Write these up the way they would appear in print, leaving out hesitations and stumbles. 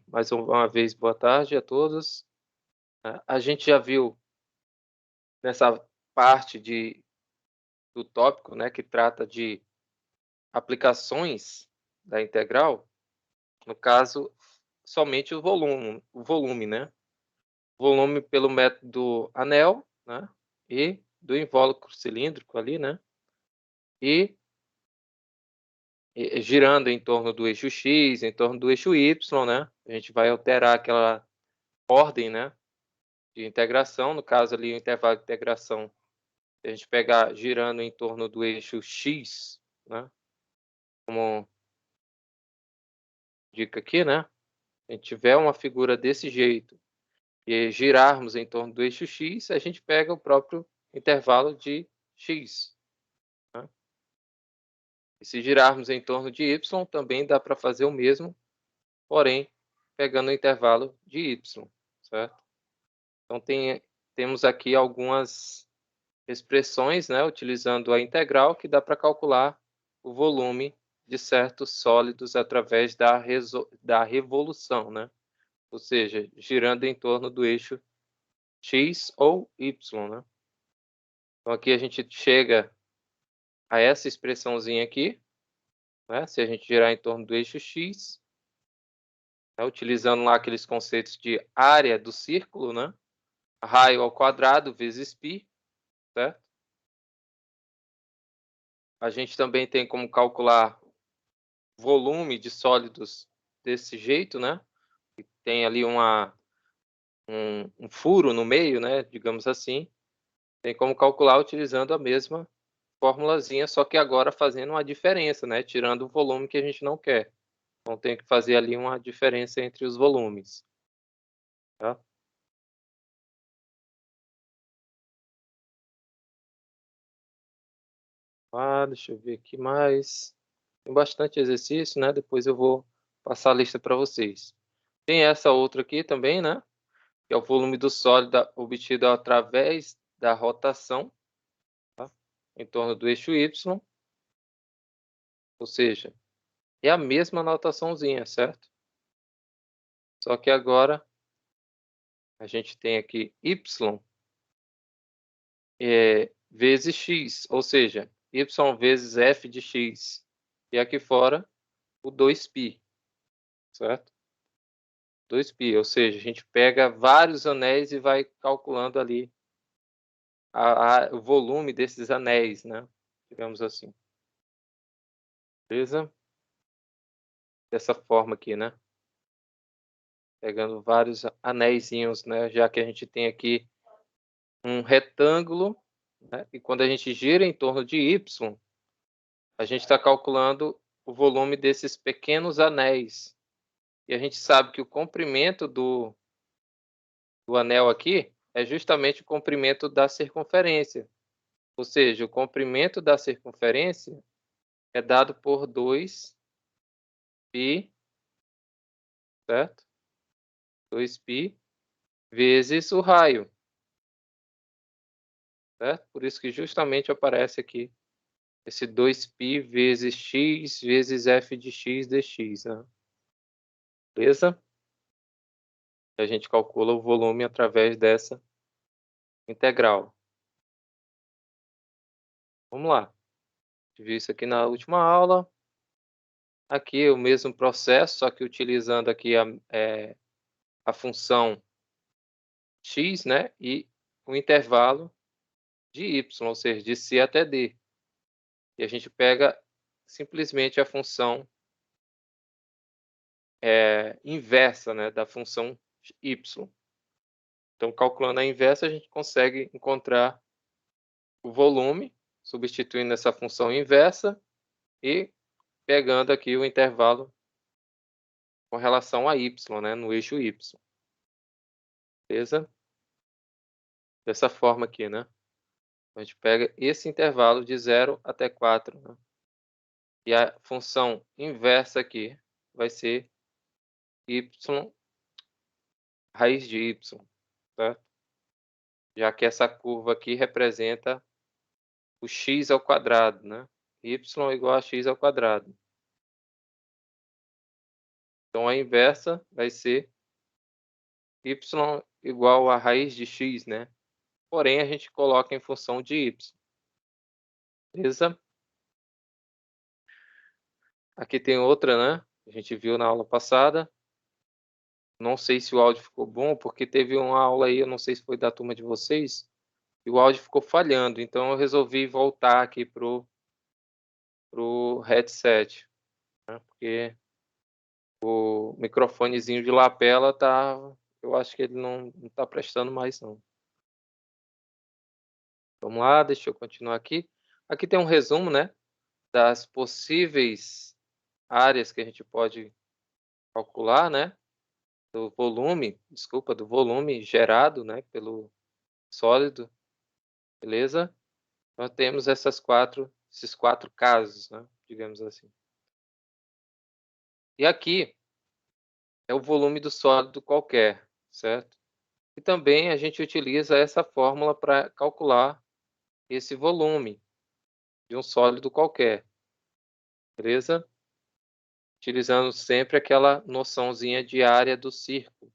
Mais uma vez, boa tarde a todos. A gente já viu nessa parte do tópico, né, que trata de aplicações da integral, no caso, somente o volume, né? Volume pelo método anel, né? E do invólucro cilíndrico ali, né? E, girando em torno do eixo X, em torno do eixo Y, né? A gente vai alterar aquela ordem, né, de integração, no caso ali o intervalo de integração. Se a gente pegar girando em torno do eixo X, né, como dica aqui, né, a gente tiver uma figura desse jeito e girarmos em torno do eixo X, a gente pega o próprio intervalo de X, né? E se girarmos em torno de Y, também dá para fazer o mesmo, porém pegando o intervalo de Y, certo? Então temos aqui algumas expressões, né, utilizando a integral, que dá para calcular o volume de certos sólidos através da revolução, né? Ou seja, girando em torno do eixo X ou Y, né? Então aqui a gente chega a essa expressãozinha aqui, né? Se a gente girar em torno do eixo X, né, utilizando lá aqueles conceitos de área do círculo, né? Raio ao quadrado vezes π, certo? A gente também tem como calcular volume de sólidos desse jeito, né? Tem ali um furo no meio, né? Digamos assim. Tem como calcular utilizando a mesma formulazinha, só que agora fazendo uma diferença, né? Tirando o volume que a gente não quer. Então tem que fazer ali uma diferença entre os volumes, tá? Deixa eu ver aqui mais. Tem bastante exercício, né? Depois eu vou passar a lista para vocês. Tem essa outra aqui também, né? Que é o volume do sólido obtido através da rotação, tá? Em torno do eixo Y, ou seja, é a mesma notaçãozinha, certo? Só que agora a gente tem aqui Y vezes X, ou seja, Y vezes F de X. E aqui fora o 2π, certo? 2π, ou seja, a gente pega vários anéis e vai calculando ali o volume desses anéis, né? Digamos assim. Beleza? Dessa forma aqui, né? Pegando vários anéisinhos, né? Já que a gente tem aqui um retângulo, né? E quando a gente gira em torno de Y, a gente está calculando o volume desses pequenos anéis. E a gente sabe que o comprimento do anel aqui é justamente o comprimento da circunferência. Ou seja, o comprimento da circunferência é dado por 2π, certo? 2π vezes o raio, certo? Por isso que justamente aparece aqui esse 2π vezes x vezes f de x dx, né? Beleza? A gente calcula o volume através dessa integral. Vamos lá. Viu isso aqui na última aula. Aqui é o mesmo processo, só que utilizando aqui a função x, né? E o intervalo de y, ou seja, de c até d. E a gente pega simplesmente a função inversa, né, da função y. Então, calculando a inversa, a gente consegue encontrar o volume, substituindo essa função inversa e pegando aqui o intervalo com relação a y, né, no eixo y. Beleza? Dessa forma aqui, né? A gente pega esse intervalo de 0 até 4, né? E a função inversa aqui vai ser y raiz de y, certo? Já que essa curva aqui representa o x ao quadrado, né? Y igual a x ao quadrado. Então, a inversa vai ser y igual a raiz de x, né? Porém, a gente coloca em função de y. Beleza? Aqui tem outra, né? A gente viu na aula passada. Não sei se o áudio ficou bom, porque teve uma aula aí, eu não sei se foi da turma de vocês, e o áudio ficou falhando. Então, eu resolvi voltar aqui pro headset, né? Porque o microfonezinho de lapela tá, eu acho que ele não tá prestando mais não. Vamos lá, deixa eu continuar aqui. Aqui tem um resumo, né, das possíveis áreas que a gente pode calcular, né, do volume gerado, né, pelo sólido, beleza? Nós temos esses quatro casos, né, digamos assim. E aqui é o volume do sólido qualquer, certo? E também a gente utiliza essa fórmula para calcular esse volume de um sólido qualquer, beleza? Utilizando sempre aquela noçãozinha de área do círculo,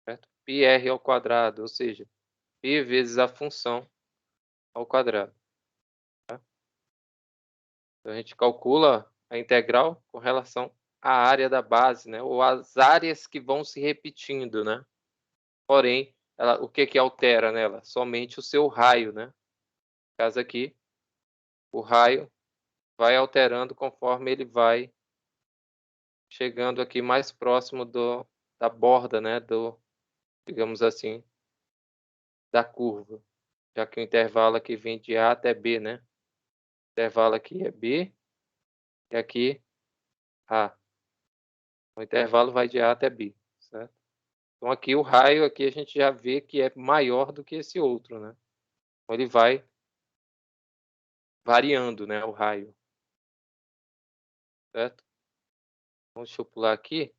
certo? πr ao quadrado, ou seja, π vezes a função ao quadrado. Tá? Então, a gente calcula a integral com relação à área da base, né? Ou as áreas que vão se repetindo, né? Porém, o que altera nela? Somente o seu raio, né? No caso aqui, o raio vai alterando conforme ele vai chegando aqui mais próximo da borda, né? Digamos assim, da curva. Já que o intervalo aqui vem de A até B, né? O intervalo aqui é B e aqui A. O intervalo vai de A até B, certo? Então aqui o raio aqui a gente já vê que é maior do que esse outro, né? Então ele vai variando, né, o raio, certo? Então, deixa eu pular aqui.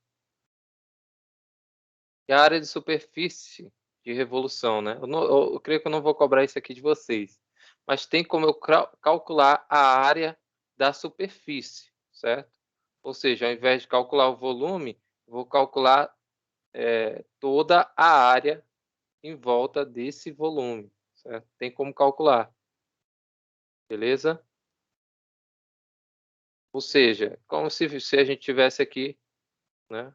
E a área de superfície de revolução, né? Eu creio que eu não vou cobrar isso aqui de vocês, mas tem como eu calcular a área da superfície, certo? Ou seja, ao invés de calcular o volume, vou calcular toda a área em volta desse volume, certo? Tem como calcular, beleza? Ou seja, como se a gente tivesse aqui, né?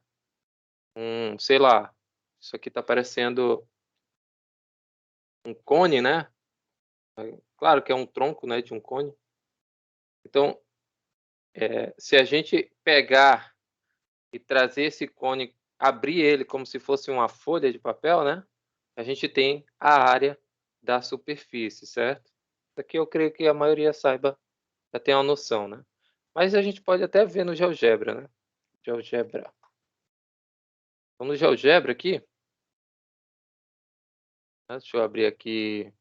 Sei lá, isso aqui está parecendo um cone, né? Claro que é um tronco, né, de um cone. Então, se a gente pegar e trazer esse cone, abrir ele como se fosse uma folha de papel, né? A gente tem a área da superfície, certo? Isso aqui eu creio que a maioria saiba, já tem uma noção, né? Mas a gente pode até ver no GeoGebra, né? GeoGebra. Então, no GeoGebra aqui, né? Deixa eu abrir aqui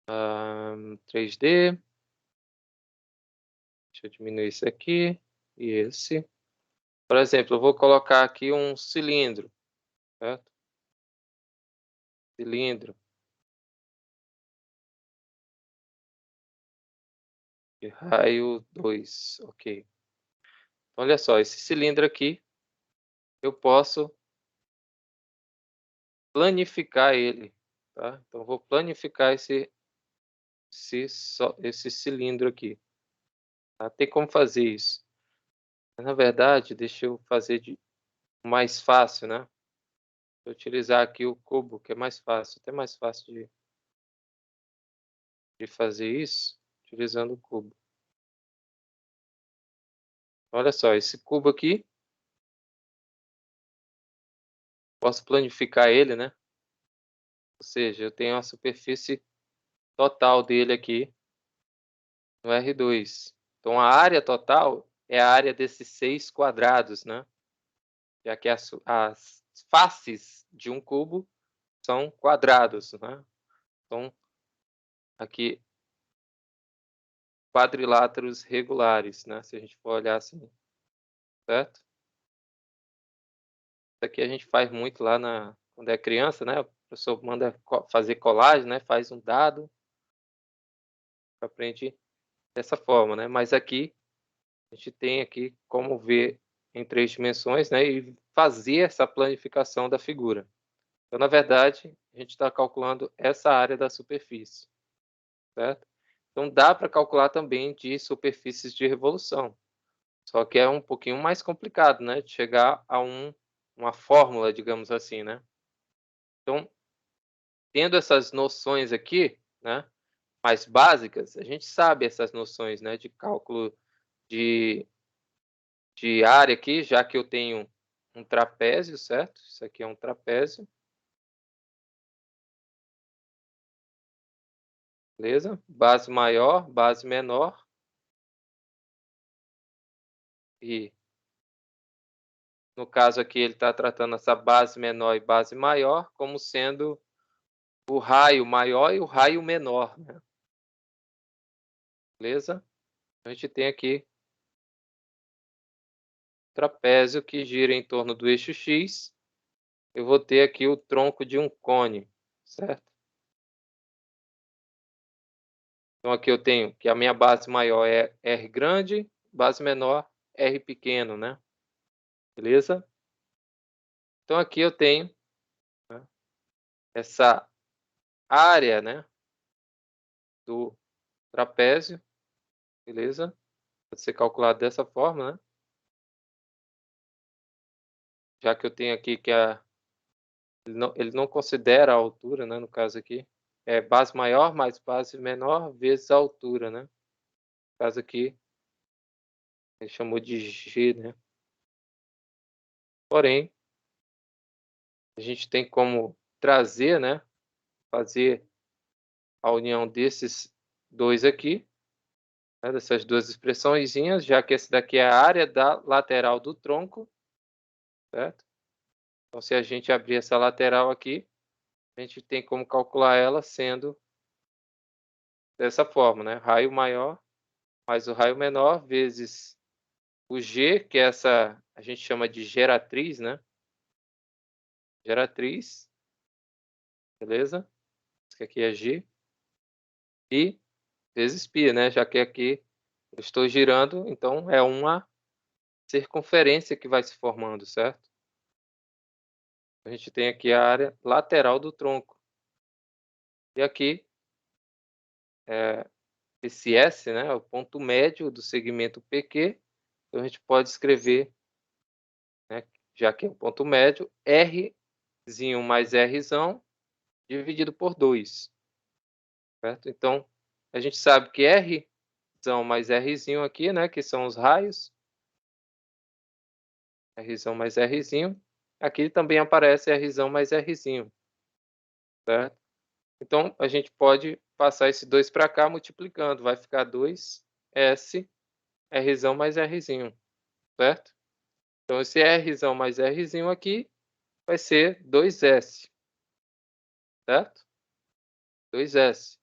3D. Deixa eu diminuir isso aqui e esse. Por exemplo, eu vou colocar aqui um cilindro, certo? Cilindro de raio 2, ok. Olha só, esse cilindro aqui, eu posso planificar ele, tá? Então, eu vou planificar esse cilindro aqui. Tá? Tem como fazer isso. Mas, na verdade, deixa eu fazer de mais fácil, né? Vou utilizar aqui o cubo, que é mais fácil, até mais fácil de fazer isso, utilizando o cubo. Olha só, esse cubo aqui, posso planificar ele, né? Ou seja, eu tenho a superfície total dele aqui no R2. Então, a área total é a área desses 6 quadrados, né? Já que as faces de um cubo são quadrados, né? Então, aqui, quadriláteros regulares, né? Se a gente for olhar assim, certo? Isso aqui a gente faz muito lá quando é criança, né? O professor manda fazer colagem, né? Faz um dado, aprende dessa forma, né? Mas aqui, a gente tem aqui como ver em 3 dimensões, né, e fazer essa planificação da figura. Então, na verdade, a gente está calculando essa área da superfície, certo? Então, dá para calcular também de superfícies de revolução, só que é um pouquinho mais complicado, né, de chegar a uma fórmula, digamos assim, né. Então, tendo essas noções aqui, né, mais básicas, a gente sabe essas noções, né, de cálculo de área aqui, já que eu tenho um trapézio, certo? Isso aqui é um trapézio. Beleza? Base maior, base menor. E no caso aqui ele está tratando essa base menor e base maior como sendo o raio maior e o raio menor, né? Beleza? A gente tem aqui trapézio que gira em torno do eixo X. Eu vou ter aqui o tronco de um cone, certo? Então aqui eu tenho que a minha base maior é R grande, base menor R pequeno, né? Beleza? Então aqui eu tenho, né, essa área, né, do trapézio, beleza? Pode ser calculado dessa forma, né? Já que eu tenho aqui que ele não considera a altura, né, no caso aqui. É base maior mais base menor vezes a altura, né? No caso aqui, ele chamou de G, né? Porém, a gente tem como trazer, né, fazer a união desses dois aqui, né, dessas duas expressõezinhas, já que esse daqui é a área da lateral do tronco, certo? Então, se a gente abrir essa lateral aqui, a gente tem como calcular ela sendo dessa forma, né? Raio maior mais o raio menor vezes o G, que é essa, a gente chama de geratriz, né? Geratriz, beleza? Isso aqui é G. E vezes π, né? Já que aqui eu estou girando, então é uma circunferência que vai se formando, certo? A gente tem aqui a área lateral do tronco. E aqui, esse S, né, é o ponto médio do segmento PQ. Então a gente pode escrever, né, já que é o ponto médio, Rzinho mais Rzão dividido por 2, certo? Então, a gente sabe que Rzão mais Rzinho aqui, né, que são os raios, Rzão mais Rzinho, aqui também aparece Rzão mais Rzinho, certo? Então, a gente pode passar esse 2 para cá multiplicando, vai ficar 2S Rzão mais Rzinho, certo? Então, esse Rzão mais Rzinho aqui vai ser 2S, certo? 2S.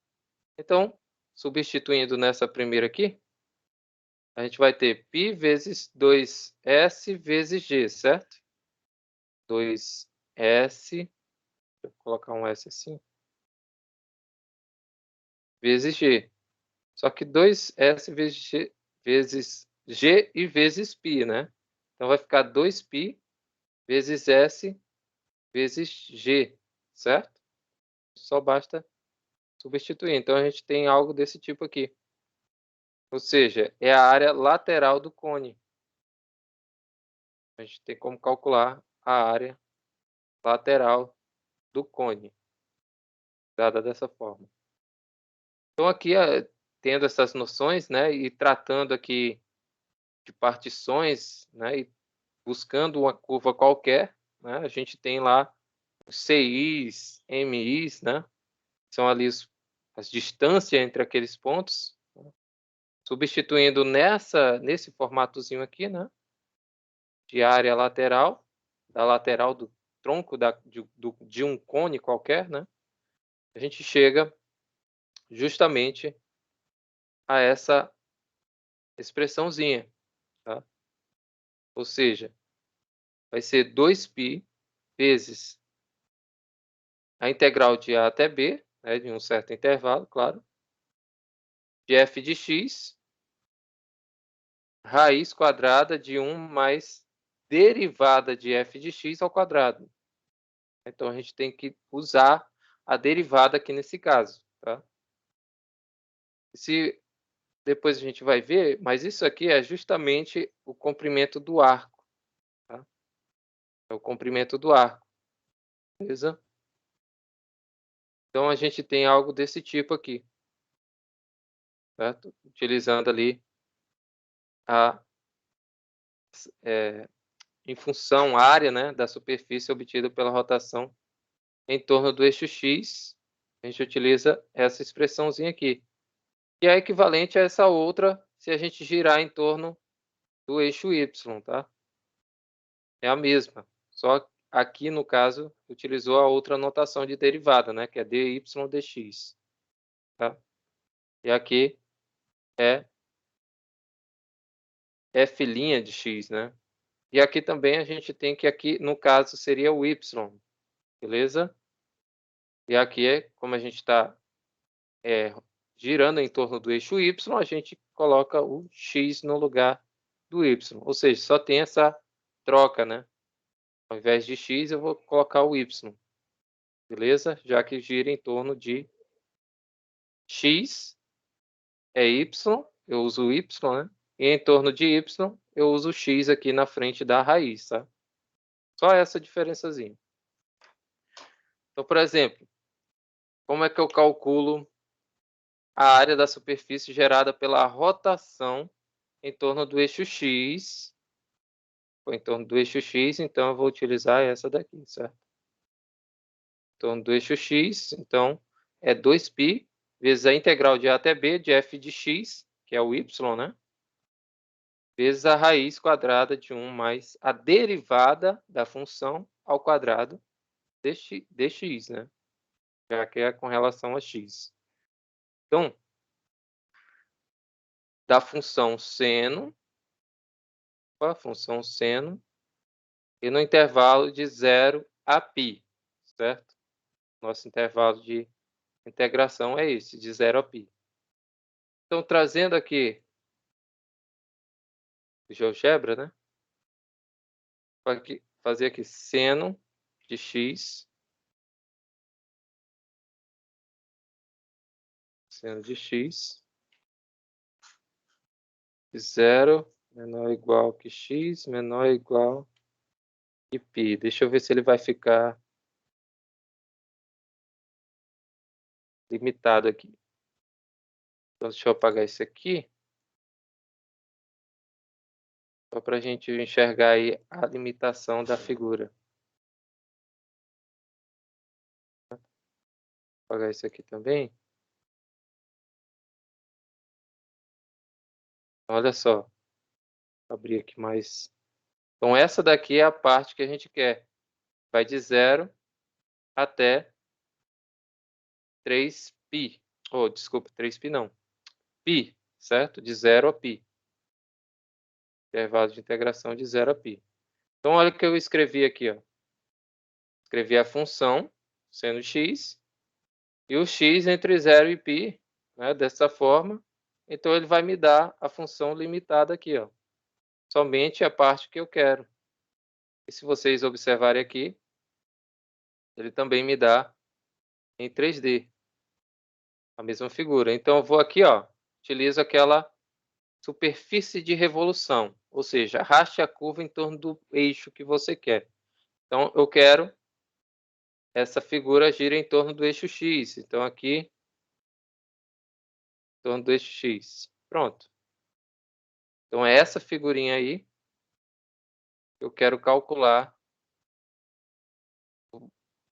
Então, substituindo nessa primeira aqui, a gente vai ter π vezes 2S vezes G, certo? 2S, deixa eu colocar um S assim, vezes G. Só que 2S vezes G e vezes π, né? Então, vai ficar 2π vezes S vezes G, certo? Só basta substituir. Então, a gente tem algo desse tipo aqui. Ou seja, é a área lateral do cone. A gente tem como calcular a área lateral do cone, dada dessa forma. Então, aqui, tendo essas noções, né, e tratando aqui de partições, né, e buscando uma curva qualquer, né, a gente tem lá os CIs, MIs, né, são ali as distâncias entre aqueles pontos, né, substituindo nesse formatozinho aqui, né, de área lateral, da lateral do tronco de um cone qualquer, né, a gente chega justamente a essa expressãozinha, tá? Ou seja, vai ser 2π vezes a integral de A até B, né, de um certo intervalo, claro, de f de x, raiz quadrada de 1 mais derivada de f de x ao quadrado. Então, a gente tem que usar a derivada aqui nesse caso, tá? Se depois a gente vai ver, mas isso aqui é justamente o comprimento do arco, tá? É o comprimento do arco, beleza? Então, a gente tem algo desse tipo aqui, certo? Utilizando ali em função área, né, da superfície obtida pela rotação em torno do eixo x, a gente utiliza essa expressãozinha aqui, que é equivalente a essa outra se a gente girar em torno do eixo y, tá? É a mesma, só aqui no caso utilizou a outra notação de derivada, né, que é dy dx, tá? E aqui é f' de x, né? E aqui também a gente tem que aqui no caso seria o y, beleza? E aqui é como a gente está girando em torno do eixo y, a gente coloca o x no lugar do y, ou seja, só tem essa troca, né? Ao invés de x, eu vou colocar o y, beleza? Já que gira em torno de x é y, eu uso y, né? E em torno de y, eu uso x aqui na frente da raiz, tá? Só essa diferençazinha. Então, por exemplo, como é que eu calculo a área da superfície gerada pela rotação em torno do eixo x? Em torno do eixo x, então eu vou utilizar essa daqui, certo? Em torno do eixo x, então é 2π vezes a integral de a até b de f de x, que é o y, né? Vezes a raiz quadrada de 1 mais a derivada da função ao quadrado dx, né? Já que é com relação a x. Então, da função seno, a função seno, e no intervalo de 0 a π, certo? Nosso intervalo de integração é esse, de 0 a π. Então, trazendo aqui o GeoGebra, né? Vou fazer aqui seno de x, seno de x, de 0 menor ou igual que x, menor ou igual que π. Deixa eu ver se ele vai ficar limitado aqui. Então, deixa eu apagar isso aqui. Só para a gente enxergar aí a limitação da figura. Vou apagar isso aqui também. Olha só. Vou abrir aqui mais. Então, essa daqui é a parte que a gente quer. Vai de 0 até 3π. Oh, desculpa, 3π não. π, certo? De 0 a π. Intervalo de integração de 0 a π. Então, olha o que eu escrevi aqui, ó. Escrevi a função, sendo x, e o x entre 0 e π, né, dessa forma. Então, ele vai me dar a função limitada aqui, ó. Somente a parte que eu quero. E se vocês observarem aqui, ele também me dá em 3D a mesma figura. Então, eu vou aqui, ó, utilizo aquela superfície de revolução, ou seja, arraste a curva em torno do eixo que você quer. Então, eu quero essa figura gira em torno do eixo x. Então, aqui, em torno do eixo x. Pronto. Então, é essa figurinha aí que eu quero calcular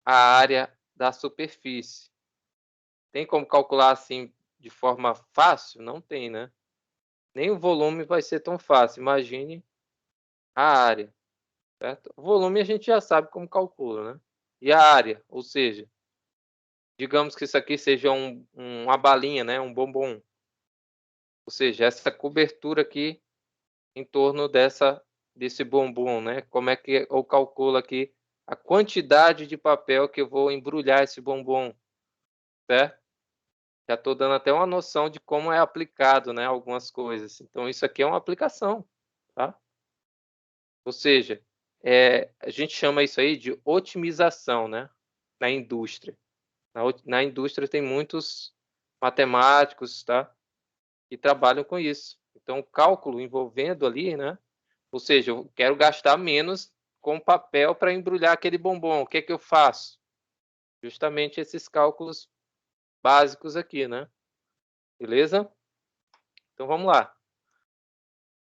a área da superfície. Tem como calcular assim de forma fácil? Não tem, né? Nem o volume vai ser tão fácil. Imagine a área, certo? O volume a gente já sabe como calcula, né? E a área, ou seja, digamos que isso aqui seja uma balinha, né? Um bombom. Ou seja, essa cobertura aqui em torno desse bombom, né? Como é que eu calculo aqui a quantidade de papel que eu vou embrulhar esse bombom, certo? Já estou dando até uma noção de como é aplicado, né, algumas coisas. Então, isso aqui é uma aplicação, tá? Ou seja, a gente chama isso aí de otimização, né? Na indústria. Na indústria tem muitos matemáticos, tá? Que trabalham com isso. Então, o cálculo envolvendo ali, né? Ou seja, eu quero gastar menos com papel para embrulhar aquele bombom. O que é que eu faço? Justamente esses cálculos básicos aqui, né? Beleza? Então, vamos lá.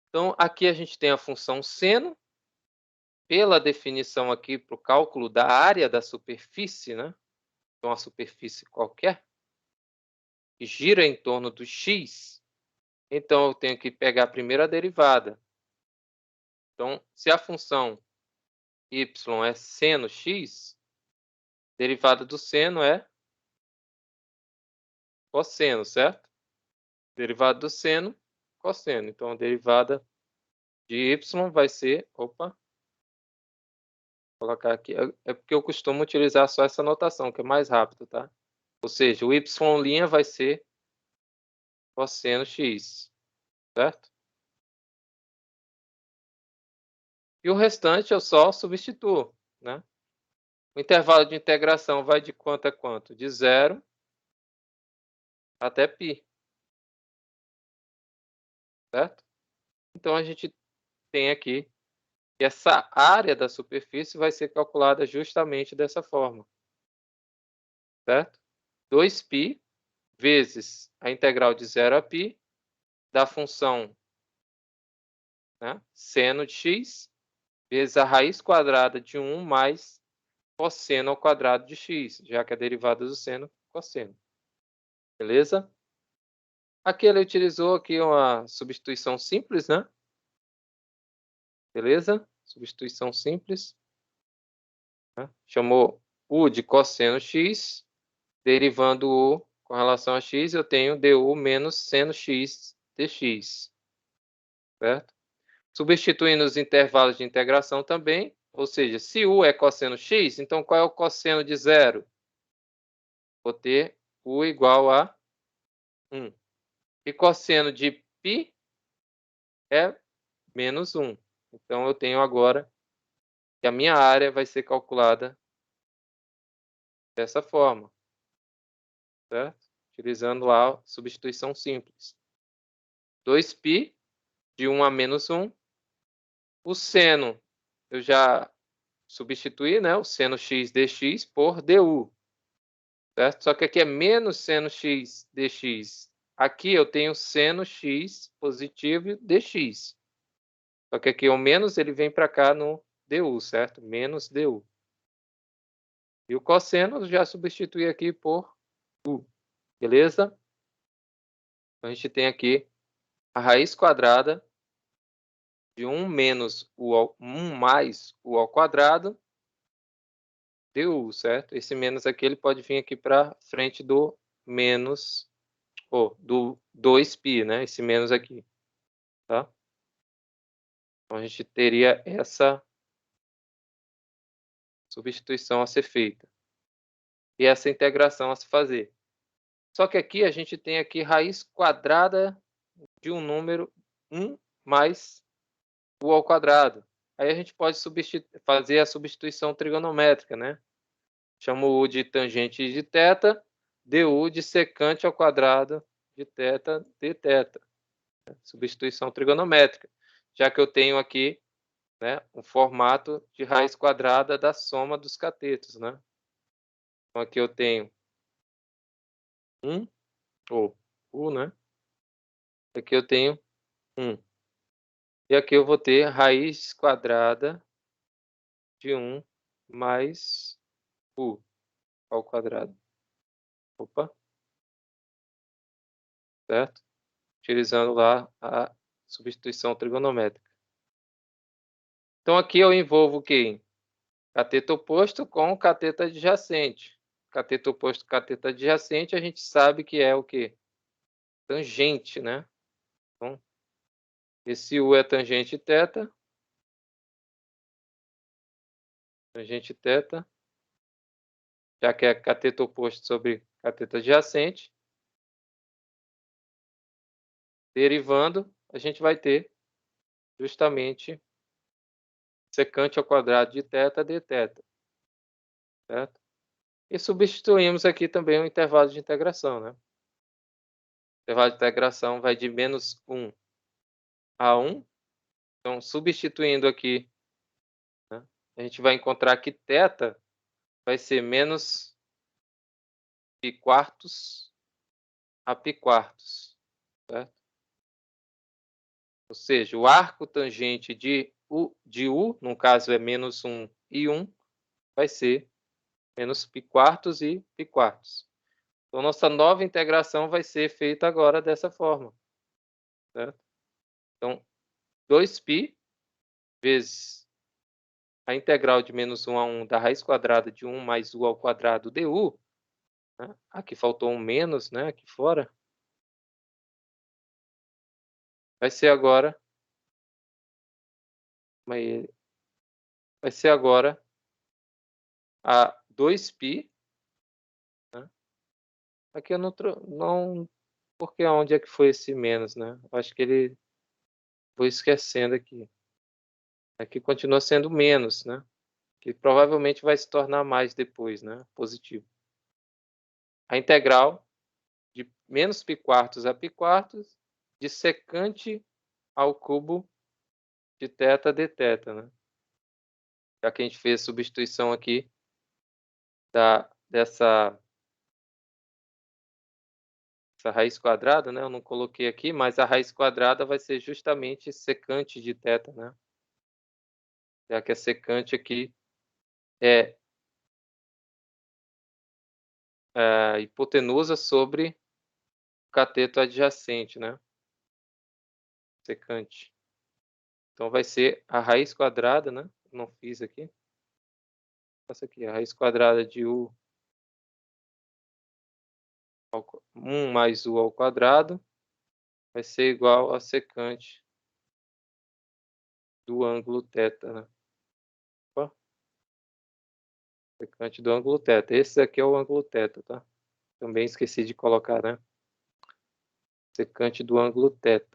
Então, aqui a gente tem a função seno. Pela definição aqui para o cálculo da área da superfície, né? Então, a superfície qualquer, que gira em torno do x, então eu tenho que pegar primeiro a derivada. Então, se a função y é seno x, derivada do seno é cosseno, certo? Derivada do seno, cosseno. Então, a derivada de y vai ser... Opa! Vou colocar aqui. É porque eu costumo utilizar só essa notação, que é mais rápido, tá? Ou seja, o y' vai ser cosseno x, certo? E o restante eu só substituo, né? O intervalo de integração vai de quanto a quanto? De 0 até π, certo? Então, a gente tem aqui que essa área da superfície vai ser calculada justamente dessa forma, certo? 2π vezes a integral de 0 a π da função, né, seno de x vezes a raiz quadrada de 1 mais cosseno ao quadrado de x, já que a derivada do seno é cosseno. Beleza? Aqui ele utilizou aqui uma substituição simples, né? Beleza? Substituição simples. Né? Chamou u de cosseno x, derivando u com relação a x, eu tenho du menos seno x dx. Certo? Substituindo os intervalos de integração também, ou seja, se u é cosseno x, então qual é o cosseno de 0? Vou ter u igual a 1. E cosseno de π é menos 1. Então, eu tenho agora que a minha área vai ser calculada dessa forma, certo? Utilizando lá a substituição simples. 2π de 1 a menos 1. O seno, eu já substituí, né? O seno x dx por du, certo? Só que aqui é menos seno x dx. Aqui eu tenho seno x positivo dx. Só que aqui o menos ele vem para cá no du, certo? Menos du. E o cosseno eu já substituí aqui por u, beleza? Então, a gente tem aqui a raiz quadrada de 1 menos u 1 mais u ao quadrado du, certo? Esse menos aqui ele pode vir aqui para frente do menos, ou do 2π, né? Esse menos aqui, tá? Então, a gente teria essa substituição a ser feita e essa integração a se fazer. Só que aqui a gente tem aqui raiz quadrada de um número 1 mais u ao quadrado. Aí a gente pode fazer a substituição trigonométrica, né? Chamo u de tangente de θ, du de secante ao quadrado de θ dθ. Substituição trigonométrica, já que eu tenho aqui, né, um formato de raiz quadrada da soma dos catetos, né? Então, aqui eu tenho 1, ou u, né? Aqui eu tenho 1. E aqui eu vou ter raiz quadrada de 1 mais u ao quadrado. Opa. Certo? Utilizando lá a substituição trigonométrica. Então, aqui eu envolvo o quê? Cateto oposto com cateto adjacente. Cateto oposto com cateto adjacente, a gente sabe que é o quê? Tangente, né? Então, esse u é tangente θ. Tangente θ. Já que é cateto oposto sobre cateto adjacente. Derivando, a gente vai ter justamente secante ao quadrado de θ dθ, certo? E substituímos aqui também o intervalo de integração, né? O intervalo de integração vai de -1 a 1. Então, substituindo aqui, né, a gente vai encontrar que θ vai ser menos π quartos a π quartos, certo? Ou seja, o arco tangente de U, no caso é -1 e 1, vai ser menos π quartos e π quartos. Então, nossa nova integração vai ser feita agora dessa forma, certo? Então, 2π vezes a integral de -1 a 1 da raiz quadrada de 1 mais u ao quadrado du, né? Aqui faltou um menos, né, aqui fora. Vai ser agora vai ser agora a 2π, né? Aqui eu não porque onde é que foi esse menos, né? Acho que ele vou esquecendo aqui. Aqui continua sendo menos, né? Que provavelmente vai se tornar mais depois, né? Positivo. A integral de menos π quartos a π quartos de secante ao cubo de θ dθ, né? Já que a gente fez a substituição aqui dessa raiz quadrada, né? Eu não coloquei aqui, mas a raiz quadrada vai ser justamente secante de θ, né? Já que a secante aqui é a hipotenusa sobre o cateto adjacente, né? Secante. Então vai ser a raiz quadrada, né? Não fiz aqui. Essa aqui, a raiz quadrada de U 1 mais U ao quadrado vai ser igual a secante do ângulo θ, né? Opa. Secante do ângulo θ. Esse aqui é o ângulo θ, tá? Também esqueci de colocar, né? Secante do ângulo θ.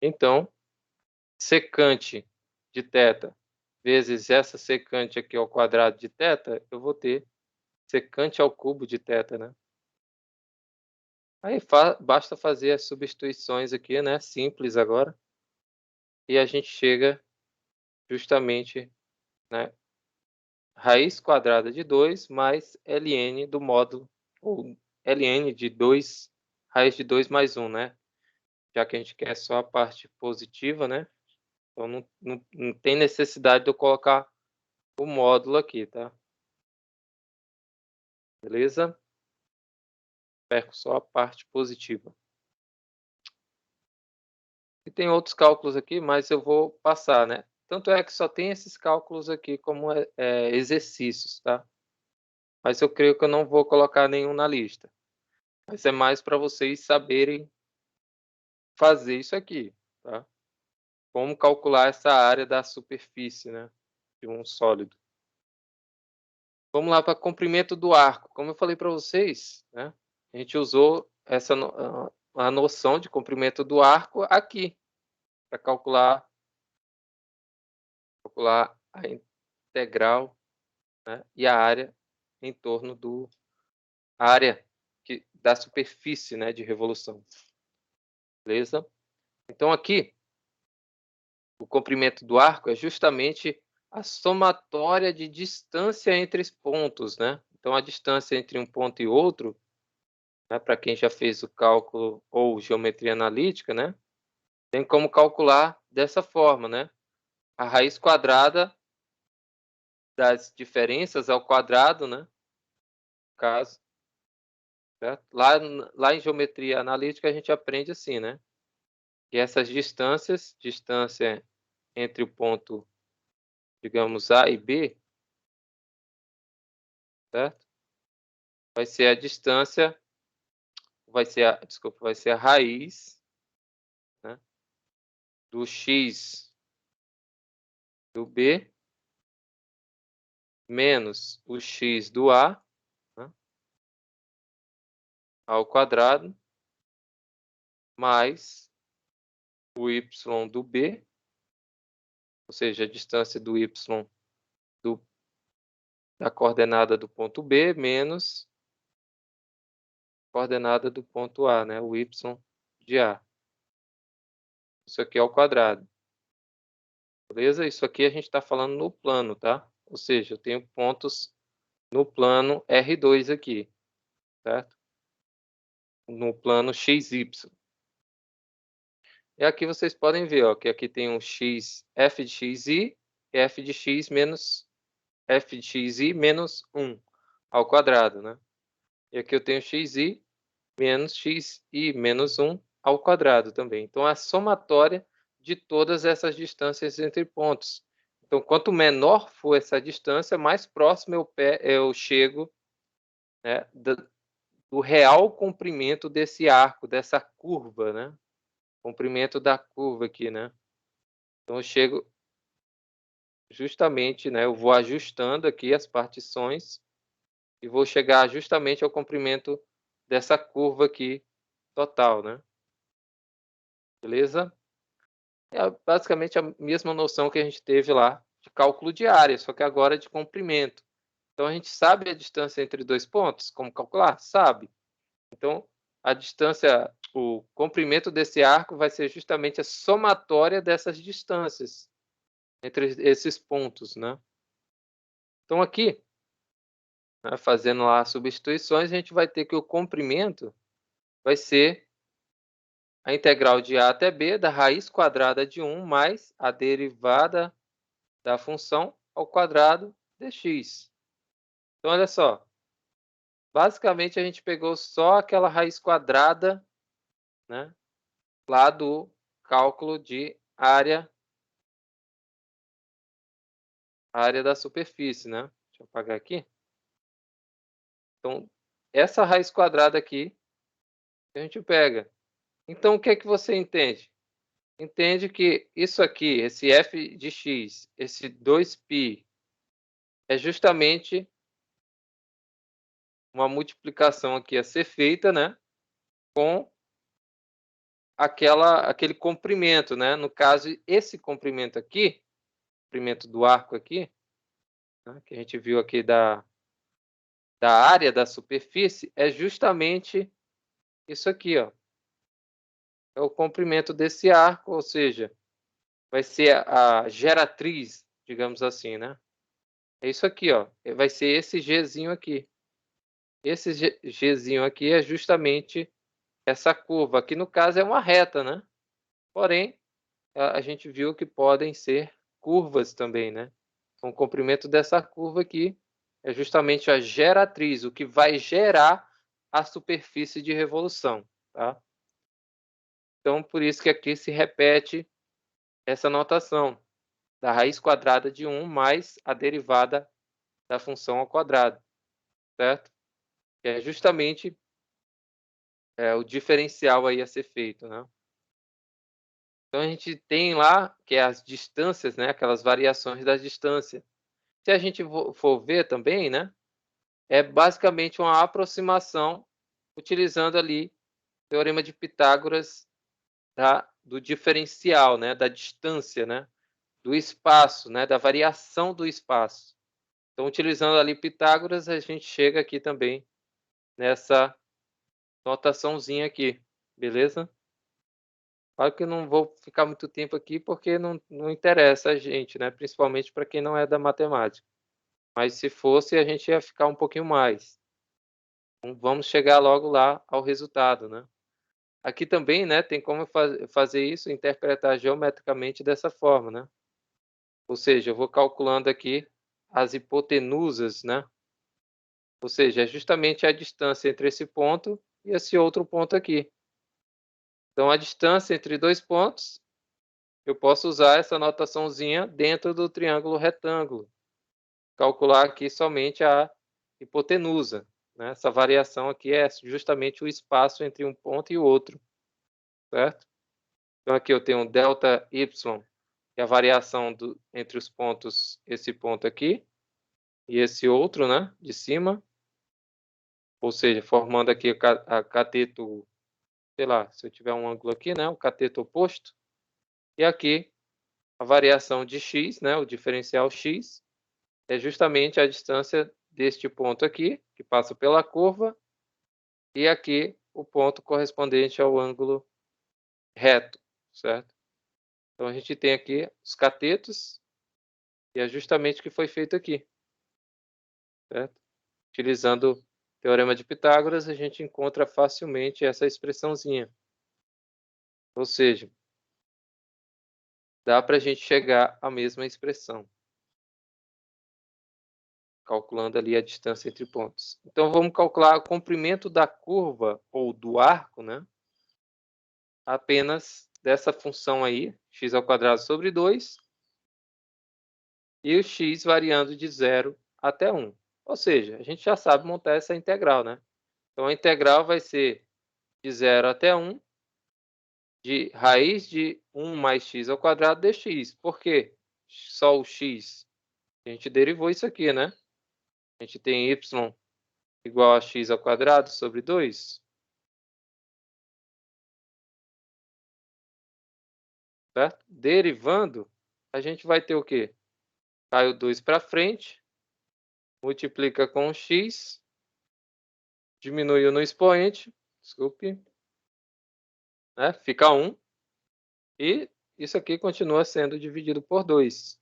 Então, secante de θ vezes essa secante aqui ao quadrado de θ, eu vou ter secante ao cubo de θ, né? Aí basta fazer as substituições aqui, né? Simples agora. E a gente chega justamente, né? Raiz quadrada de 2 mais ln do módulo, ou ln de 2, raiz de 2 mais 1, né? Já que a gente quer só a parte positiva, né? Então não tem necessidade de eu colocar o módulo aqui, tá? Beleza? Perco só a parte positiva. E tem outros cálculos aqui, mas eu vou passar, né? Tanto é que só tem esses cálculos aqui como exercícios, tá? Mas eu creio que eu não vou colocar nenhum na lista. Mas é mais para vocês saberem fazer isso aqui, tá? Como calcular essa área da superfície, né? De um sólido. Vamos lá para comprimento do arco. Como eu falei para vocês, né? A gente usou a noção de comprimento do arco aqui para calcular a integral, né? E a área em torno área da superfície, né? De revolução. Beleza? Então aqui o comprimento do arco é justamente a somatória de distância entre os pontos, né? Então a distância entre um ponto e outro, né, para quem já fez o cálculo ou geometria analítica, né, tem como calcular dessa forma, né? A raiz quadrada das diferenças ao quadrado, né? No caso, certo? Lá em geometria analítica a gente aprende assim, né? Que essas distâncias, distância entre o ponto, digamos, A e B, certo? Vai ser a distância, vai ser a raiz, né, do x do B menos o x do A, né, ao quadrado mais o y do B, ou seja, a distância do y da coordenada do ponto B menos a coordenada do ponto A, né? O y de A. Isso aqui é ao quadrado. Beleza? Isso aqui a gente está falando no plano, tá? Ou seja, eu tenho pontos no plano R2 aqui, certo? No plano XY. E aqui vocês podem ver, ó, que aqui tem um x, f de xi, f de x menos f de xi menos 1 ao quadrado, né? E aqui eu tenho xi menos xi menos 1 ao quadrado também. Então, a somatória de todas essas distâncias entre pontos. Então, quanto menor for essa distância, mais próximo eu chego, né, do real comprimento desse arco, dessa curva, né? Comprimento da curva aqui, né? Então, eu chego justamente, né? Eu vou ajustando aqui as partições e vou chegar justamente ao comprimento dessa curva aqui total, né? Beleza? É basicamente a mesma noção que a gente teve lá de cálculo de área, só que agora de comprimento. Então, a gente sabe a distância entre dois pontos? Como calcular? Sabe. Então, a distância, o comprimento desse arco vai ser justamente a somatória dessas distâncias entre esses pontos, né? Então, aqui, né, fazendo lá as substituições, a gente vai ter que o comprimento vai ser a integral de a até b da raiz quadrada de 1 mais a derivada da função ao quadrado dx. Então, olha só. Basicamente, a gente pegou só aquela raiz quadrada, né, lá do cálculo de área da superfície, né? Deixa eu apagar aqui. Então, essa raiz quadrada aqui, a gente pega. Então, o que é que você entende? Entende que isso aqui, esse f de x, esse 2π, é justamente uma multiplicação aqui a ser feita, né, com aquele comprimento, né? No caso, esse comprimento aqui, comprimento do arco aqui, né, que a gente viu aqui da área da superfície, é justamente isso aqui, ó. É o comprimento desse arco, ou seja, vai ser a geratriz, digamos assim, né? É isso aqui, ó. Vai ser esse Gzinho aqui. Esse Gzinho aqui é justamente essa curva. Aqui, no caso, é uma reta, né? Porém, a gente viu que podem ser curvas também, né? Então, o comprimento dessa curva aqui é justamente a geratriz, o que vai gerar a superfície de revolução, tá? Então, por isso que aqui se repete essa notação da raiz quadrada de 1 mais a derivada da função ao quadrado, certo? Que é justamente o diferencial aí a ser feito, né? Então, a gente tem lá que é as distâncias, né? Aquelas variações da distância. Se a gente for ver também, né? É basicamente uma aproximação utilizando ali o teorema de Pitágoras do diferencial, né? Da distância, né? Do espaço, né? Da variação do espaço. Então, utilizando ali Pitágoras, a gente chega aqui também nessa notaçãozinha aqui, beleza? Claro que eu não vou ficar muito tempo aqui porque não interessa a gente, né? Principalmente para quem não é da matemática. Mas se fosse, a gente ia ficar um pouquinho mais. Então, vamos chegar logo lá ao resultado, né? Aqui também, né, tem como fazer isso, interpretar geometricamente dessa forma, né? Ou seja, eu vou calculando aqui as hipotenusas, né? Ou seja, é justamente a distância entre esse ponto e esse outro ponto aqui. Então, a distância entre dois pontos, eu posso usar essa notaçãozinha dentro do triângulo retângulo. Calcular aqui somente a hipotenusa, né? Essa variação aqui é justamente o espaço entre um ponto e o outro, certo? Então, aqui eu tenho ΔY, que é a variação entre os pontos, esse ponto aqui e esse outro, né, de cima. ou seja, formando aqui a cateto, sei lá, se eu tiver um ângulo aqui, né, o cateto oposto, e aqui a variação de x, né, o diferencial x, é justamente a distância deste ponto aqui, que passa pela curva, e aqui o ponto correspondente ao ângulo reto, certo? Então a gente tem aqui os catetos, e é justamente o que foi feito aqui, certo? Utilizando o teorema de Pitágoras, a gente encontra facilmente essa expressãozinha. Ou seja, dá para a gente chegar à mesma expressão, calculando ali a distância entre pontos. Então vamos calcular o comprimento da curva ou do arco, né? Apenas dessa função aí, x² sobre 2, e o x variando de 0 até 1. Ou seja, a gente já sabe montar essa integral, né? Então a integral vai ser de 0 até 1, de raiz de 1 mais x² dx. Por quê? Só o x. A gente derivou isso aqui, né? A gente tem y igual a x² sobre 2, certo? Derivando, a gente vai ter o quê? Cai o 2 para frente, multiplica com o x, diminuiu no expoente, desculpe, né? Fica 1, e isso aqui continua sendo dividido por 2.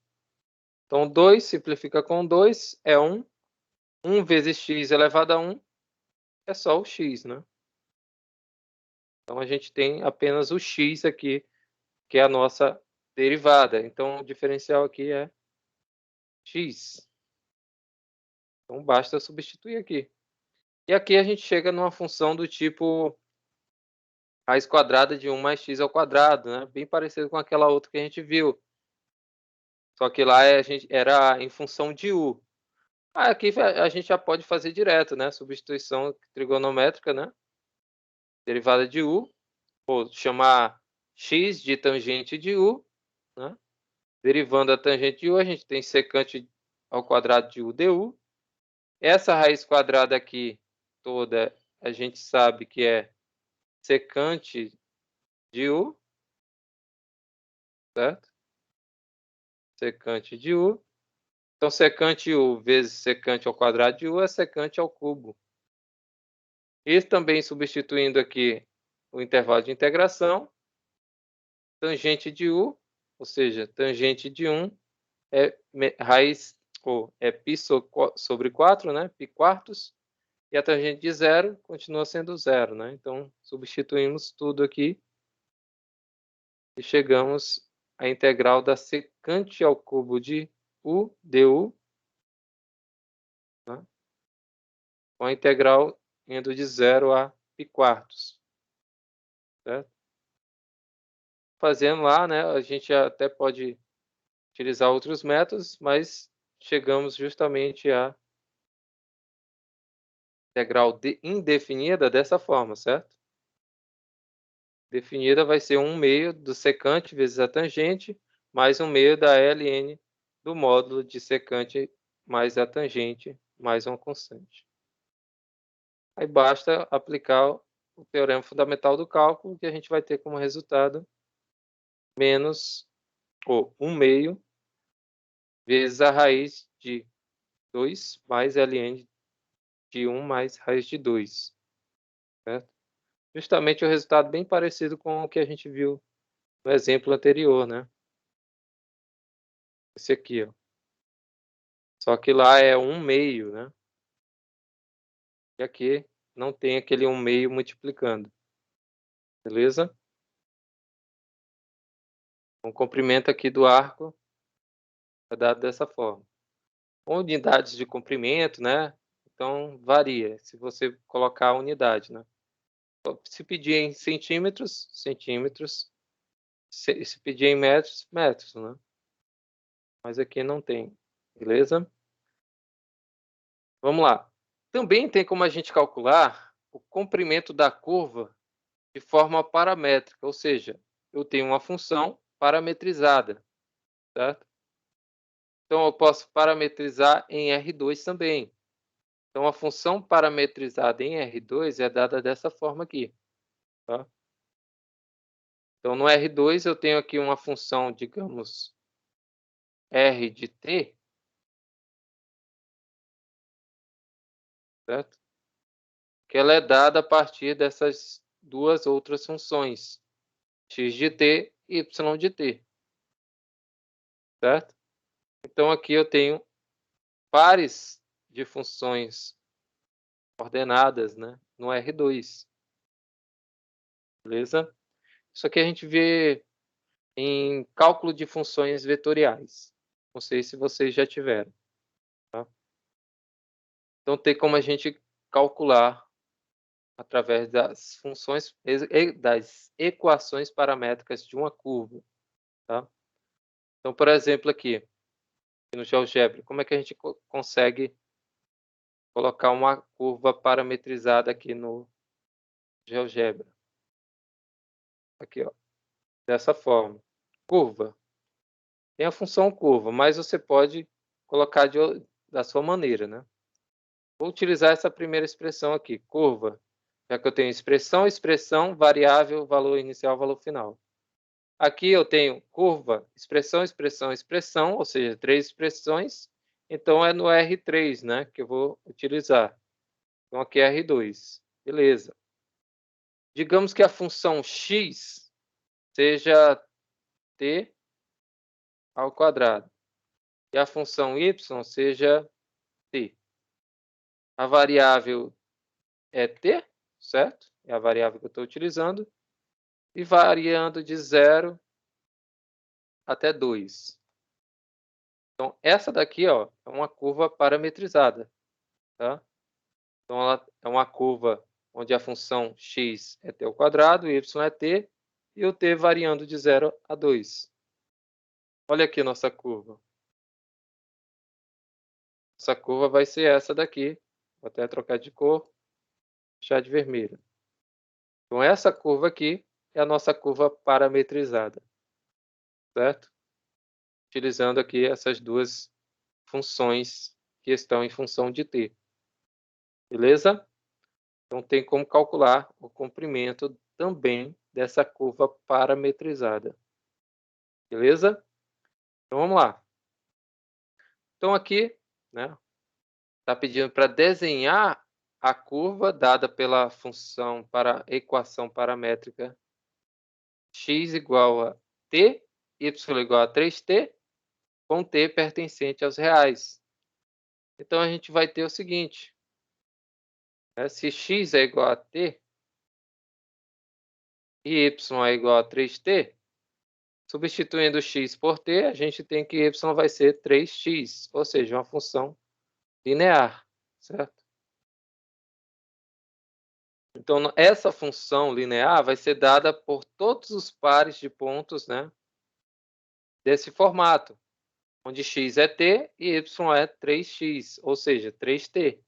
Então, 2 simplifica com 2, é 1. 1 vezes x elevado a 1 é só o x, né? Então, a gente tem apenas o x aqui, que é a nossa derivada. Então, o diferencial aqui é x. Então, basta substituir aqui. E aqui a gente chega numa função do tipo raiz quadrada de 1 mais x², né? Bem parecido com aquela outra que a gente viu. Só que lá a gente era em função de u. Aqui a gente já pode fazer direto, né? Substituição trigonométrica, né? Derivada de u, ou chamar x de tangente de u, né? Derivando a tangente de u, a gente tem secante ao quadrado de u du. Essa raiz quadrada aqui toda, a gente sabe que é secante de u, certo? Secante de u. Então, secante u vezes secante ao quadrado de u é secante ao cubo. E também substituindo aqui o intervalo de integração, tangente de u, ou seja, tangente de 1 é raiz, ou é π sobre 4, né? Π quartos. E a tangente de 0 continua sendo 0, né? Então, substituímos tudo aqui e chegamos à integral da secante ao cubo de u du, né? Com a integral indo de 0 a π quartos, certo? Fazendo lá, né, a gente até pode utilizar outros métodos, mas chegamos justamente à integral indefinida dessa forma, certo? Definida vai ser 1/2 do secante vezes a tangente, mais 1/2 da ln do módulo de secante mais a tangente, mais uma constante. Aí basta aplicar o teorema fundamental do cálculo, que a gente vai ter como resultado menos, ou 1/2 vezes a raiz de 2 mais ln de 1 mais raiz de 2, certo? Justamente o resultado bem parecido com o que a gente viu no exemplo anterior, né? Esse aqui, ó. Só que lá é 1/2, né? E aqui não tem aquele 1/2 multiplicando, beleza? O comprimento aqui do arco é dado dessa forma. Unidades de comprimento, né? Então varia, se você colocar a unidade, né? Se pedir em centímetros, centímetros. Se pedir em metros, metros, né? Mas aqui não tem, beleza? Vamos lá. Também tem como a gente calcular o comprimento da curva de forma paramétrica, ou seja, eu tenho uma função parametrizada, certo? Então eu posso parametrizar em R2 também. Então, a função parametrizada em R2 é dada dessa forma aqui, tá? Então, no R2 eu tenho aqui uma função, digamos, R de t, certo? Que ela é dada a partir dessas duas outras funções, x de t e y de t, certo? Então, aqui eu tenho pares de funções ordenadas, né, no R2, beleza? Isso aqui a gente vê em cálculo de funções vetoriais. Não sei se vocês já tiveram, tá? Então, tem como a gente calcular através das funções e das equações paramétricas de uma curva, tá? Então, por exemplo, aqui no GeoGebra, como é que a gente consegue colocar uma curva parametrizada aqui no GeoGebra? Aqui, ó, dessa forma. Curva. Tem a função curva, mas você pode colocar da sua maneira, né? Vou utilizar essa primeira expressão aqui, curva, já que eu tenho expressão, expressão, variável, valor inicial, valor final. Aqui eu tenho curva, expressão, expressão, expressão, ou seja, 3 expressões. Então, é no R3, né, que eu vou utilizar. Então, aqui é R2. Beleza. Digamos que a função x seja t ao quadrado e a função y seja t. A variável é t, certo? É a variável que eu estou utilizando. E variando de 0 até 2. Então, essa daqui, ó, é uma curva parametrizada, tá? Então, ela é uma curva onde a função x é t ao quadrado, y é t, e o t variando de 0 a 2. Olha aqui nossa curva. Essa curva vai ser essa daqui. Vou até trocar de cor, deixar de vermelho. Então, essa curva aqui é a nossa curva parametrizada, certo? Utilizando aqui essas duas funções que estão em função de t. Beleza? Então, tem como calcular o comprimento também dessa curva parametrizada. Beleza? Então, vamos lá. Então, aqui, né, está pedindo para desenhar a curva dada pela função para equação paramétrica x igual a t, y igual a 3t, com t pertencente aos reais. Então, a gente vai ter o seguinte, né, se x é igual a t e y é igual a 3t, substituindo x por t, a gente tem que y vai ser 3x, ou seja, uma função linear, certo? Então, essa função linear vai ser dada por todos os pares de pontos, né, desse formato, onde x é t e y é 3x, ou seja, 3t.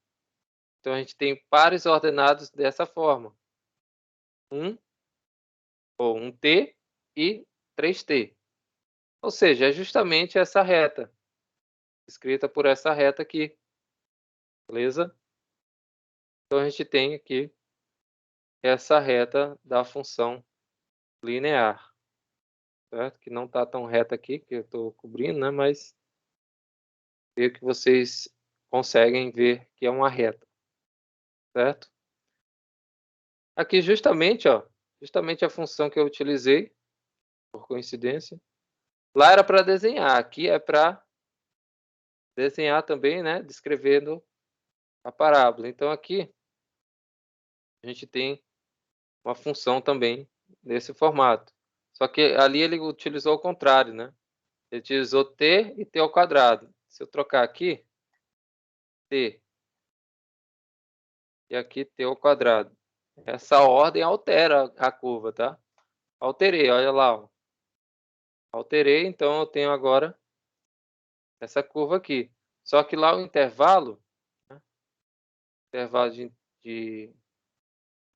Então, a gente tem pares ordenados dessa forma. 1t e 3t. Ou seja, é justamente essa reta, escrita por essa reta aqui. Beleza? Então, a gente tem aqui essa reta da função linear, certo? Que não está tão reta aqui, que eu estou cobrindo, né? Mas creio que vocês conseguem ver que é uma reta, certo? Aqui justamente, ó, justamente a função que eu utilizei, por coincidência, lá era para desenhar, aqui é para desenhar também, né? Descrevendo a parábola. Então, aqui a gente tem uma função também nesse formato. Só que ali ele utilizou o contrário, né? Ele utilizou t e t ao quadrado. Se eu trocar aqui, t e aqui t ao quadrado. Essa ordem altera a curva, tá? Alterei, olha lá. Ó. Alterei, então eu tenho agora essa curva aqui. Só que lá o intervalo, né? Intervalo de...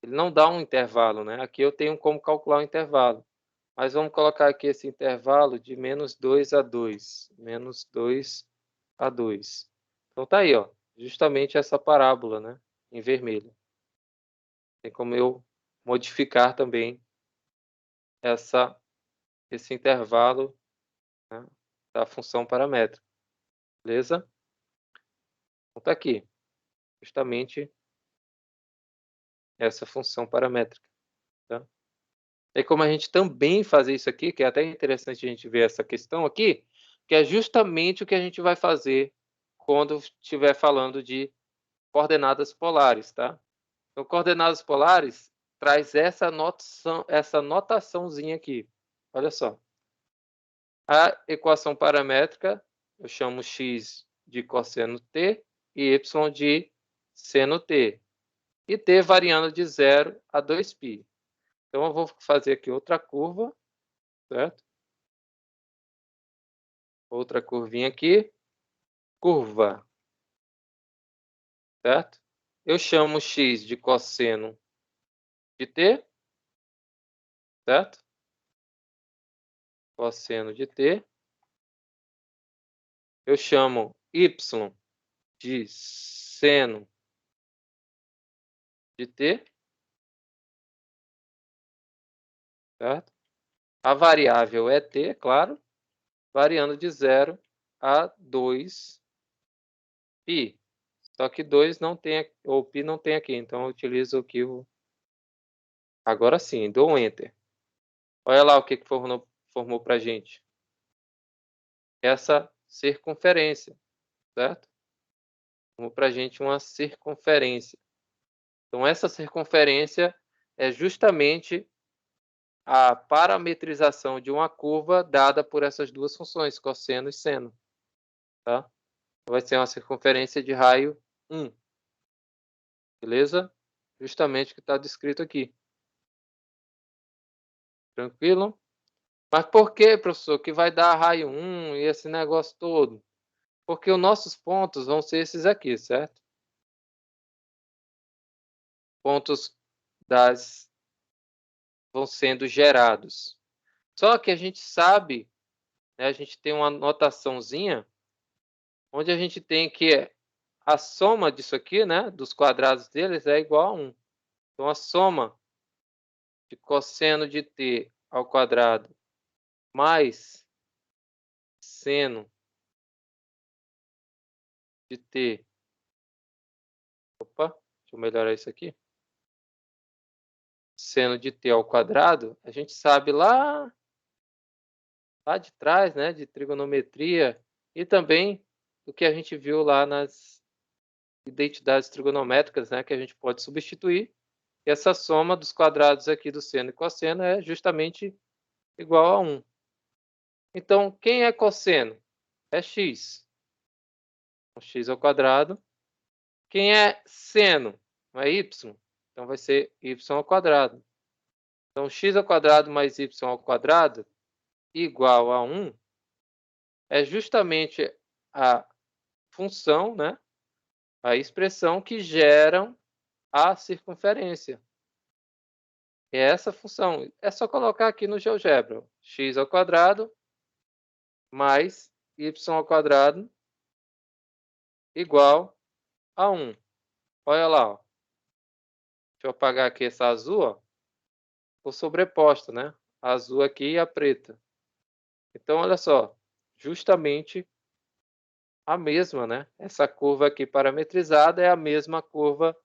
Ele não dá um intervalo, né? Aqui eu tenho como calcular o intervalo. Mas vamos colocar aqui esse intervalo de menos 2 a 2. Menos 2 a 2. Então tá aí, ó. justamente essa parábola, né, em vermelho. Tem como eu modificar também esse intervalo, né, da função paramétrica, beleza? Então tá aqui, justamente essa função paramétrica, tá? Tem como a gente também fazer isso aqui, que é até interessante a gente ver essa questão aqui, que é justamente o que a gente vai fazer quando estiver falando de coordenadas polares, tá? Então, coordenadas polares traz essa notaçãozinha aqui. Olha só. A equação paramétrica, eu chamo x de cosseno t e y de seno t. E t variando de 0 a 2π. Então, eu vou fazer aqui outra curva, certo? Outra curvinha aqui. Curva, certo? Eu chamo x de cosseno de t, certo? Cosseno de t. Eu chamo y de seno de t, certo? A variável é t, claro, variando de 0 a 2π. Só que 2 não tem, ou π não tem aqui, então eu utilizo aqui o... Agora sim, dou um Enter. Olha lá o que formou para a gente. Essa circunferência, certo? Formou para a gente uma circunferência. Então, essa circunferência é justamente a parametrização de uma curva dada por essas duas funções, cosseno e seno. Tá? Vai ser uma circunferência de raio 1. Beleza? Justamente o que está descrito aqui. Tranquilo? Mas por que, professor, que vai dar raio 1 e esse negócio todo? Porque os nossos pontos vão ser esses aqui, certo? Pontos vão sendo gerados. Só que a gente sabe, né, a gente tem uma notaçãozinha onde a gente tem que a soma disso aqui, né, dos quadrados deles é igual a 1. Então, a soma de cosseno de t ao quadrado mais seno de t. Opa, deixa eu melhorar isso aqui. Seno de t ao quadrado, a gente sabe lá de trás, né, de trigonometria, e também do que a gente viu lá nas identidades trigonométricas, né, que a gente pode substituir. E essa soma dos quadrados aqui do seno e cosseno é justamente igual a 1. Então, quem é cosseno? É x. Então, x ao quadrado. Quem é seno? É y. Então, vai ser y ao quadrado. Então, x ao quadrado mais y ao quadrado igual a 1 é justamente a função, né? A expressão que geram a circunferência. É essa função. É só colocar aqui no GeoGebra. X ao quadrado mais y ao quadrado igual a 1. Olha lá, ó. Deixa eu apagar aqui essa azul, ó. Ficou sobreposta, né? A azul aqui e a preta. Então, olha só. Justamente a mesma, né? Essa curva aqui parametrizada é a mesma curva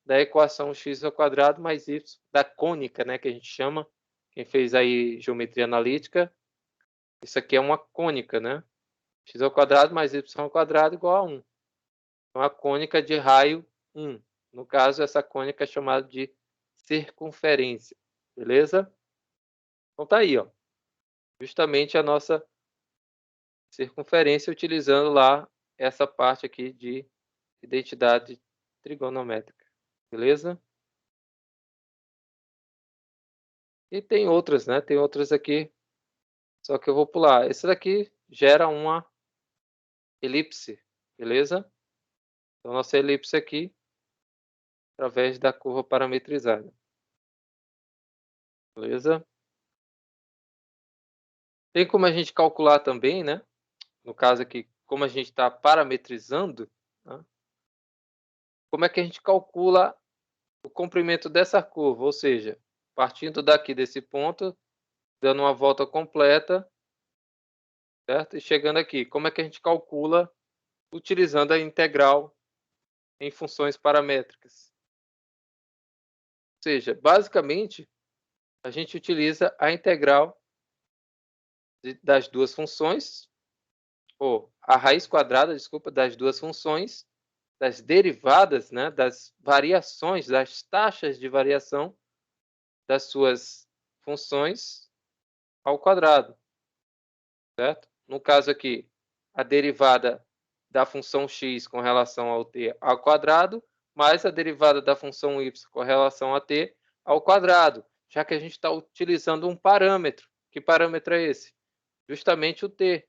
da equação x ao quadrado mais y, da cônica, né? Que a gente chama. Quem fez aí geometria analítica. Isso aqui é uma cônica, né? X ao quadrado mais y ao quadrado igual a 1. Então, a cônica de raio 1. No caso, essa cônica é chamada de circunferência. Beleza? Então tá aí, ó. Justamente a nossa circunferência utilizando lá essa parte aqui de identidade trigonométrica. Beleza? E tem outras, né? Tem outras aqui, só que eu vou pular. Esse daqui gera uma elipse, beleza? Então, nossa elipse aqui, através da curva parametrizada. Beleza? Tem como a gente calcular também, né? No caso aqui, como a gente está parametrizando, né? como é que a gente calcula o comprimento dessa curva? Ou seja, partindo daqui desse ponto, dando uma volta completa, certo? E chegando aqui, como é que a gente calcula utilizando a integral em funções paramétricas? Ou seja, basicamente, a gente utiliza a integral das duas funções, ou a raiz quadrada, desculpa, das duas funções, das derivadas, né, das variações, das taxas de variação das suas funções ao quadrado, certo? No caso aqui, a derivada da função x com relação ao t ao quadrado, mais a derivada da função y com relação a t ao quadrado, já que a gente está utilizando um parâmetro. Que parâmetro é esse? Justamente o t.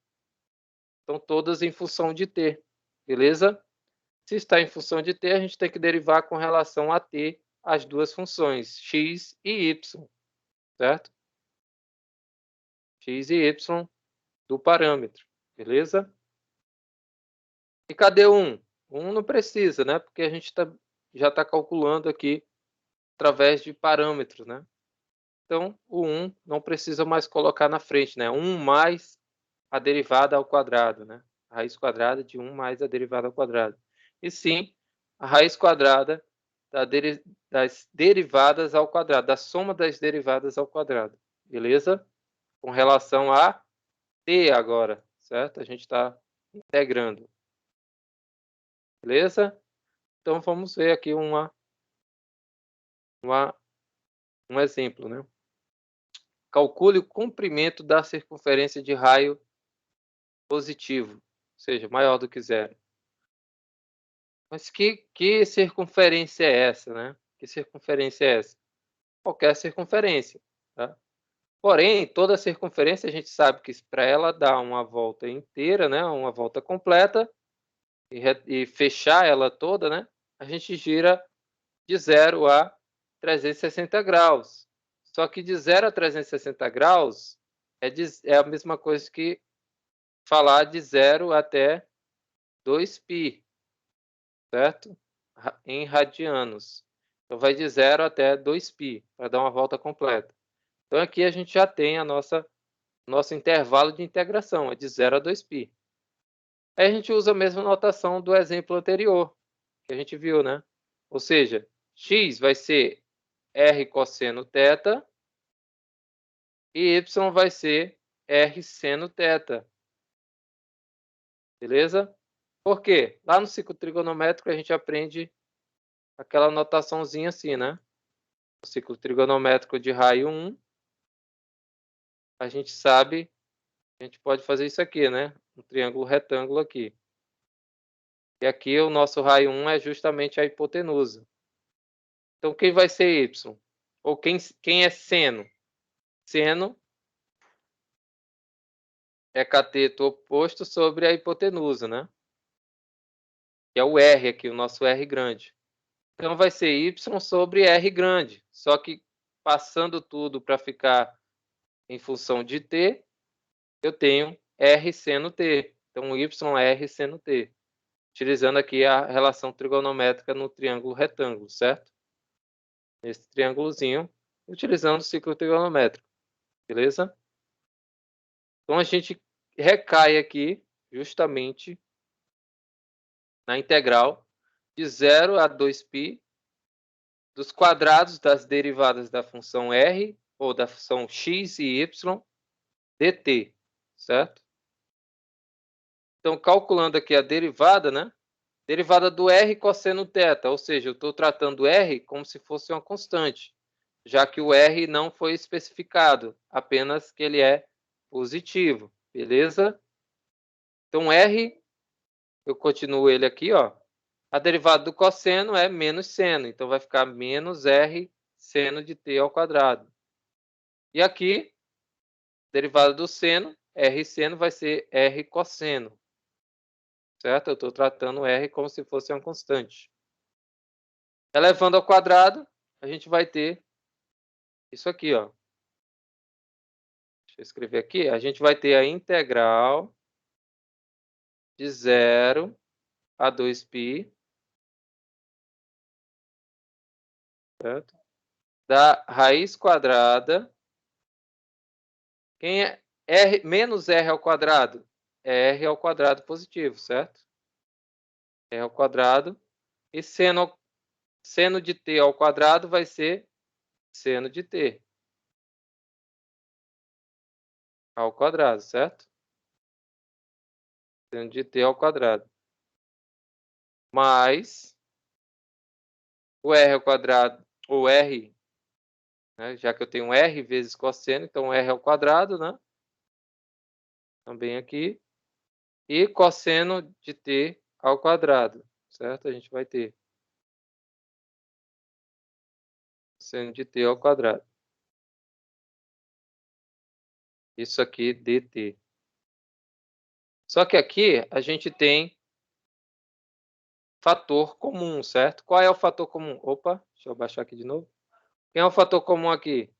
Então, todas em função de t, beleza? Se está em função de t, a gente tem que derivar com relação a t as duas funções, x e y, certo? X e y do parâmetro, beleza? E cadê o 1? O 1 não precisa, né? Porque a gente já está calculando aqui através de parâmetros, né? Então, o 1 não precisa mais colocar na frente, né? 1 mais a derivada ao quadrado, né? A raiz quadrada de 1 mais a derivada ao quadrado. E sim, a raiz quadrada das derivadas ao quadrado, da soma das derivadas ao quadrado, beleza? Com relação a t agora, certo? A gente está integrando, beleza? Então, vamos ver aqui um exemplo, né? Calcule o comprimento da circunferência de raio positivo, ou seja, maior do que zero. Mas que circunferência é essa, né? Que circunferência é essa? Qualquer circunferência, tá? Porém, toda circunferência a gente sabe que para ela dar uma volta inteira, né, uma volta completa e fechar ela toda, né, a gente gira de 0 a 360 graus. Só que de 0 a 360 graus é a mesma coisa que falar de 0 até 2π, certo? Em radianos. Então, vai de 0 até 2π, para dar uma volta completa. Então, aqui a gente já tem nosso intervalo de integração, é de 0 a 2π. Aí a gente usa a mesma notação do exemplo anterior, que a gente viu, né? Ou seja, x vai ser r cosseno θ e y vai ser r seno θ. Beleza? Por quê? Lá no ciclo trigonométrico a gente aprende aquela notaçãozinha assim, né? O ciclo trigonométrico de raio 1, a gente sabe, a gente pode fazer isso aqui, né? Um triângulo retângulo aqui. E aqui o nosso raio 1 é justamente a hipotenusa. Então, quem vai ser y? Ou quem é seno? Seno é cateto oposto sobre a hipotenusa, né? Que é o R aqui, o nosso R grande. Então, vai ser y sobre R grande. Só que passando tudo para ficar em função de t, eu tenho R seno t. Então, y é R seno t. Utilizando aqui a relação trigonométrica no triângulo retângulo, certo? Esse triângulozinho, utilizando o ciclo trigonométrico, beleza? Então, a gente recai aqui, justamente, na integral de 0 a 2π dos quadrados das derivadas da função r, ou da função x e y, dt, certo? Então, calculando aqui a derivada, né? Derivada do r cosseno θ, ou seja, eu estou tratando r como se fosse uma constante, já que o r não foi especificado, apenas que ele é positivo, beleza? Então, r, eu continuo ele aqui, ó. A derivada do cosseno é menos seno, então vai ficar menos r seno de t ao quadrado. E aqui, derivada do seno, r seno vai ser r cosseno, certo? Eu estou tratando r como se fosse uma constante. Elevando ao quadrado, a gente vai ter isso aqui, ó. Deixa eu escrever aqui. A gente vai ter a integral de 0 a 2π certo? Da raiz quadrada. Quem é r menos r ao quadrado? É r ao quadrado positivo, certo? R ao quadrado. E seno de t ao quadrado vai ser seno de t ao quadrado, certo? Seno de t ao quadrado. Mais o r ao quadrado, ou r, né? Já que eu tenho r vezes cosseno, então r ao quadrado, né? Também aqui. E cosseno de t ao quadrado, certo? A gente vai ter cosseno de t ao quadrado. Isso aqui, dt. Só que aqui a gente tem fator comum, certo? Qual é o fator comum? Opa, deixa eu baixar aqui de novo. Quem é o fator comum aqui?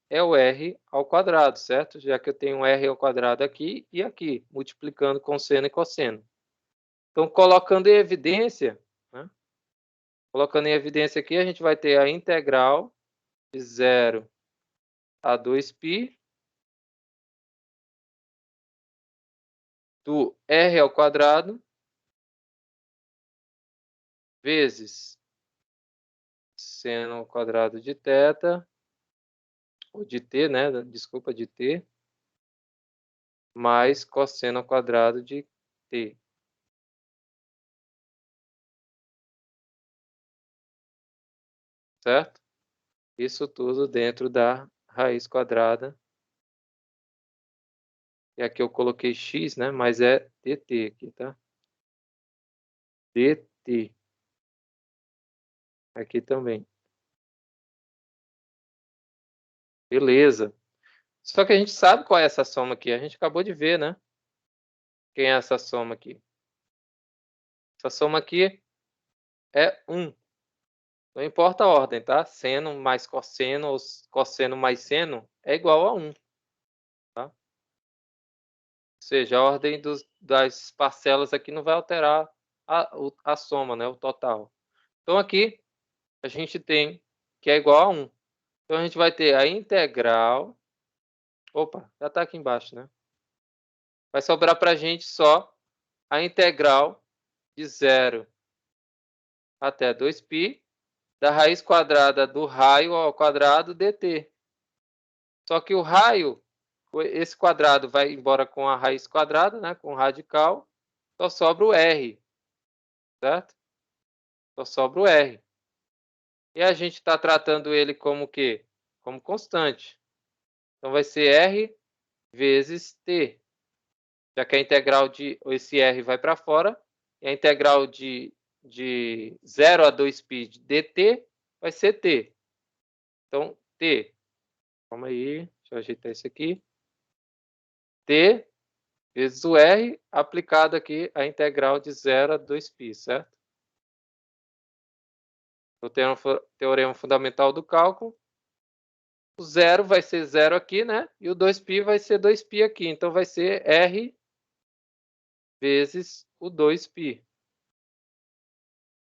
É o r ao quadrado, certo? Já que eu tenho um r ao quadrado aqui e aqui, multiplicando com seno e cosseno. Então, colocando em evidência, né? Colocando em evidência aqui, a gente vai ter a integral de 0 a 2π do r ao quadrado vezes seno ao quadrado de θ, ou de t, né? Desculpa, de t, mais cosseno ao quadrado de t. Certo? Isso tudo dentro da raiz quadrada. E aqui eu coloquei x, né? Mas é dt aqui, tá? dt. Aqui também. Beleza. Só que a gente sabe qual é essa soma aqui. A gente acabou de ver, né? Quem é essa soma aqui? Essa soma aqui é 1. Não importa a ordem, tá? Seno mais cosseno ou cosseno mais seno é igual a 1. Tá? Ou seja, a ordem das parcelas aqui não vai alterar a soma, né? O total. Então aqui a gente tem que é igual a 1. Então a gente vai ter a integral. Opa, já está aqui embaixo, né? Vai sobrar para a gente só a integral de 0 até 2π da raiz quadrada do raio ao quadrado dt. Só que o raio, esse quadrado vai embora com a raiz quadrada, né? Com o radical, só sobra o r, certo? Só sobra o r. E a gente está tratando ele como o quê? Como constante. Então vai ser r vezes t. Já que a integral de esse r vai para fora, e a integral de 0 a 2π de dt vai ser t. Então, t, calma aí, deixa eu ajeitar isso aqui. T vezes o r, aplicado aqui a integral de 0 a 2π, certo? O teorema fundamental do cálculo. O 0 vai ser 0 aqui, né? E o 2π vai ser 2π aqui. Então, vai ser r vezes o 2π.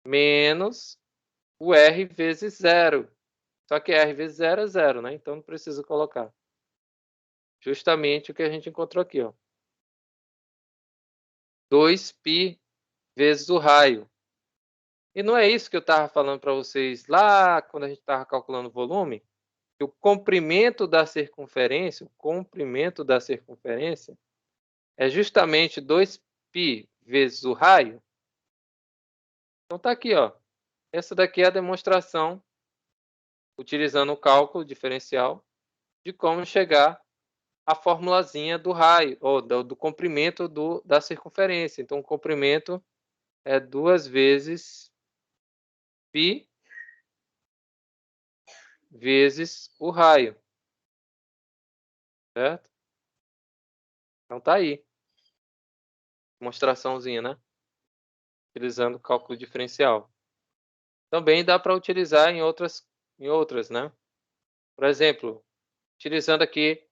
Menos o r vezes 0. Só que r vezes 0 é 0, né? Então, não precisa colocar. Justamente o que a gente encontrou aqui, ó. 2π vezes o raio. E não é isso que eu estava falando para vocês lá quando a gente estava calculando o volume? Que o comprimento da circunferência, é justamente 2π vezes o raio. Então tá aqui, ó. Essa daqui é a demonstração, utilizando o cálculo diferencial, de como chegar à formulazinha do raio, ou do comprimento da circunferência. Então, o comprimento é 2 vezes π vezes o raio. Certo? Então tá aí. Demonstraçãozinha, né? Utilizando o cálculo diferencial. Também dá para utilizar em outras, né? Por exemplo, utilizando aqui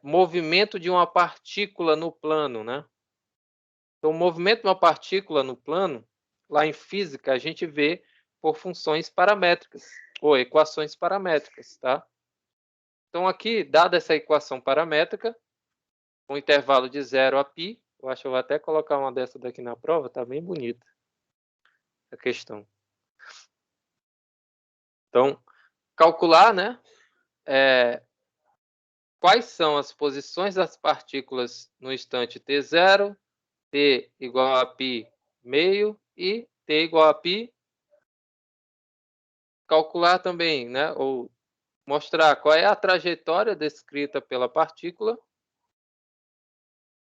movimento de uma partícula no plano, né? Então, o movimento de uma partícula no plano, lá em física, a gente vê por funções paramétricas. ou equações paramétricas, tá? Então, aqui, dada essa equação paramétrica, com intervalo de 0 a π, eu acho que eu vou até colocar uma dessa daqui na prova, tá bem bonita a questão. Então, calcular, né, quais são as posições das partículas no instante t0, t igual a π meio e t igual a π. Calcular também, né, ou mostrar qual é a trajetória descrita pela partícula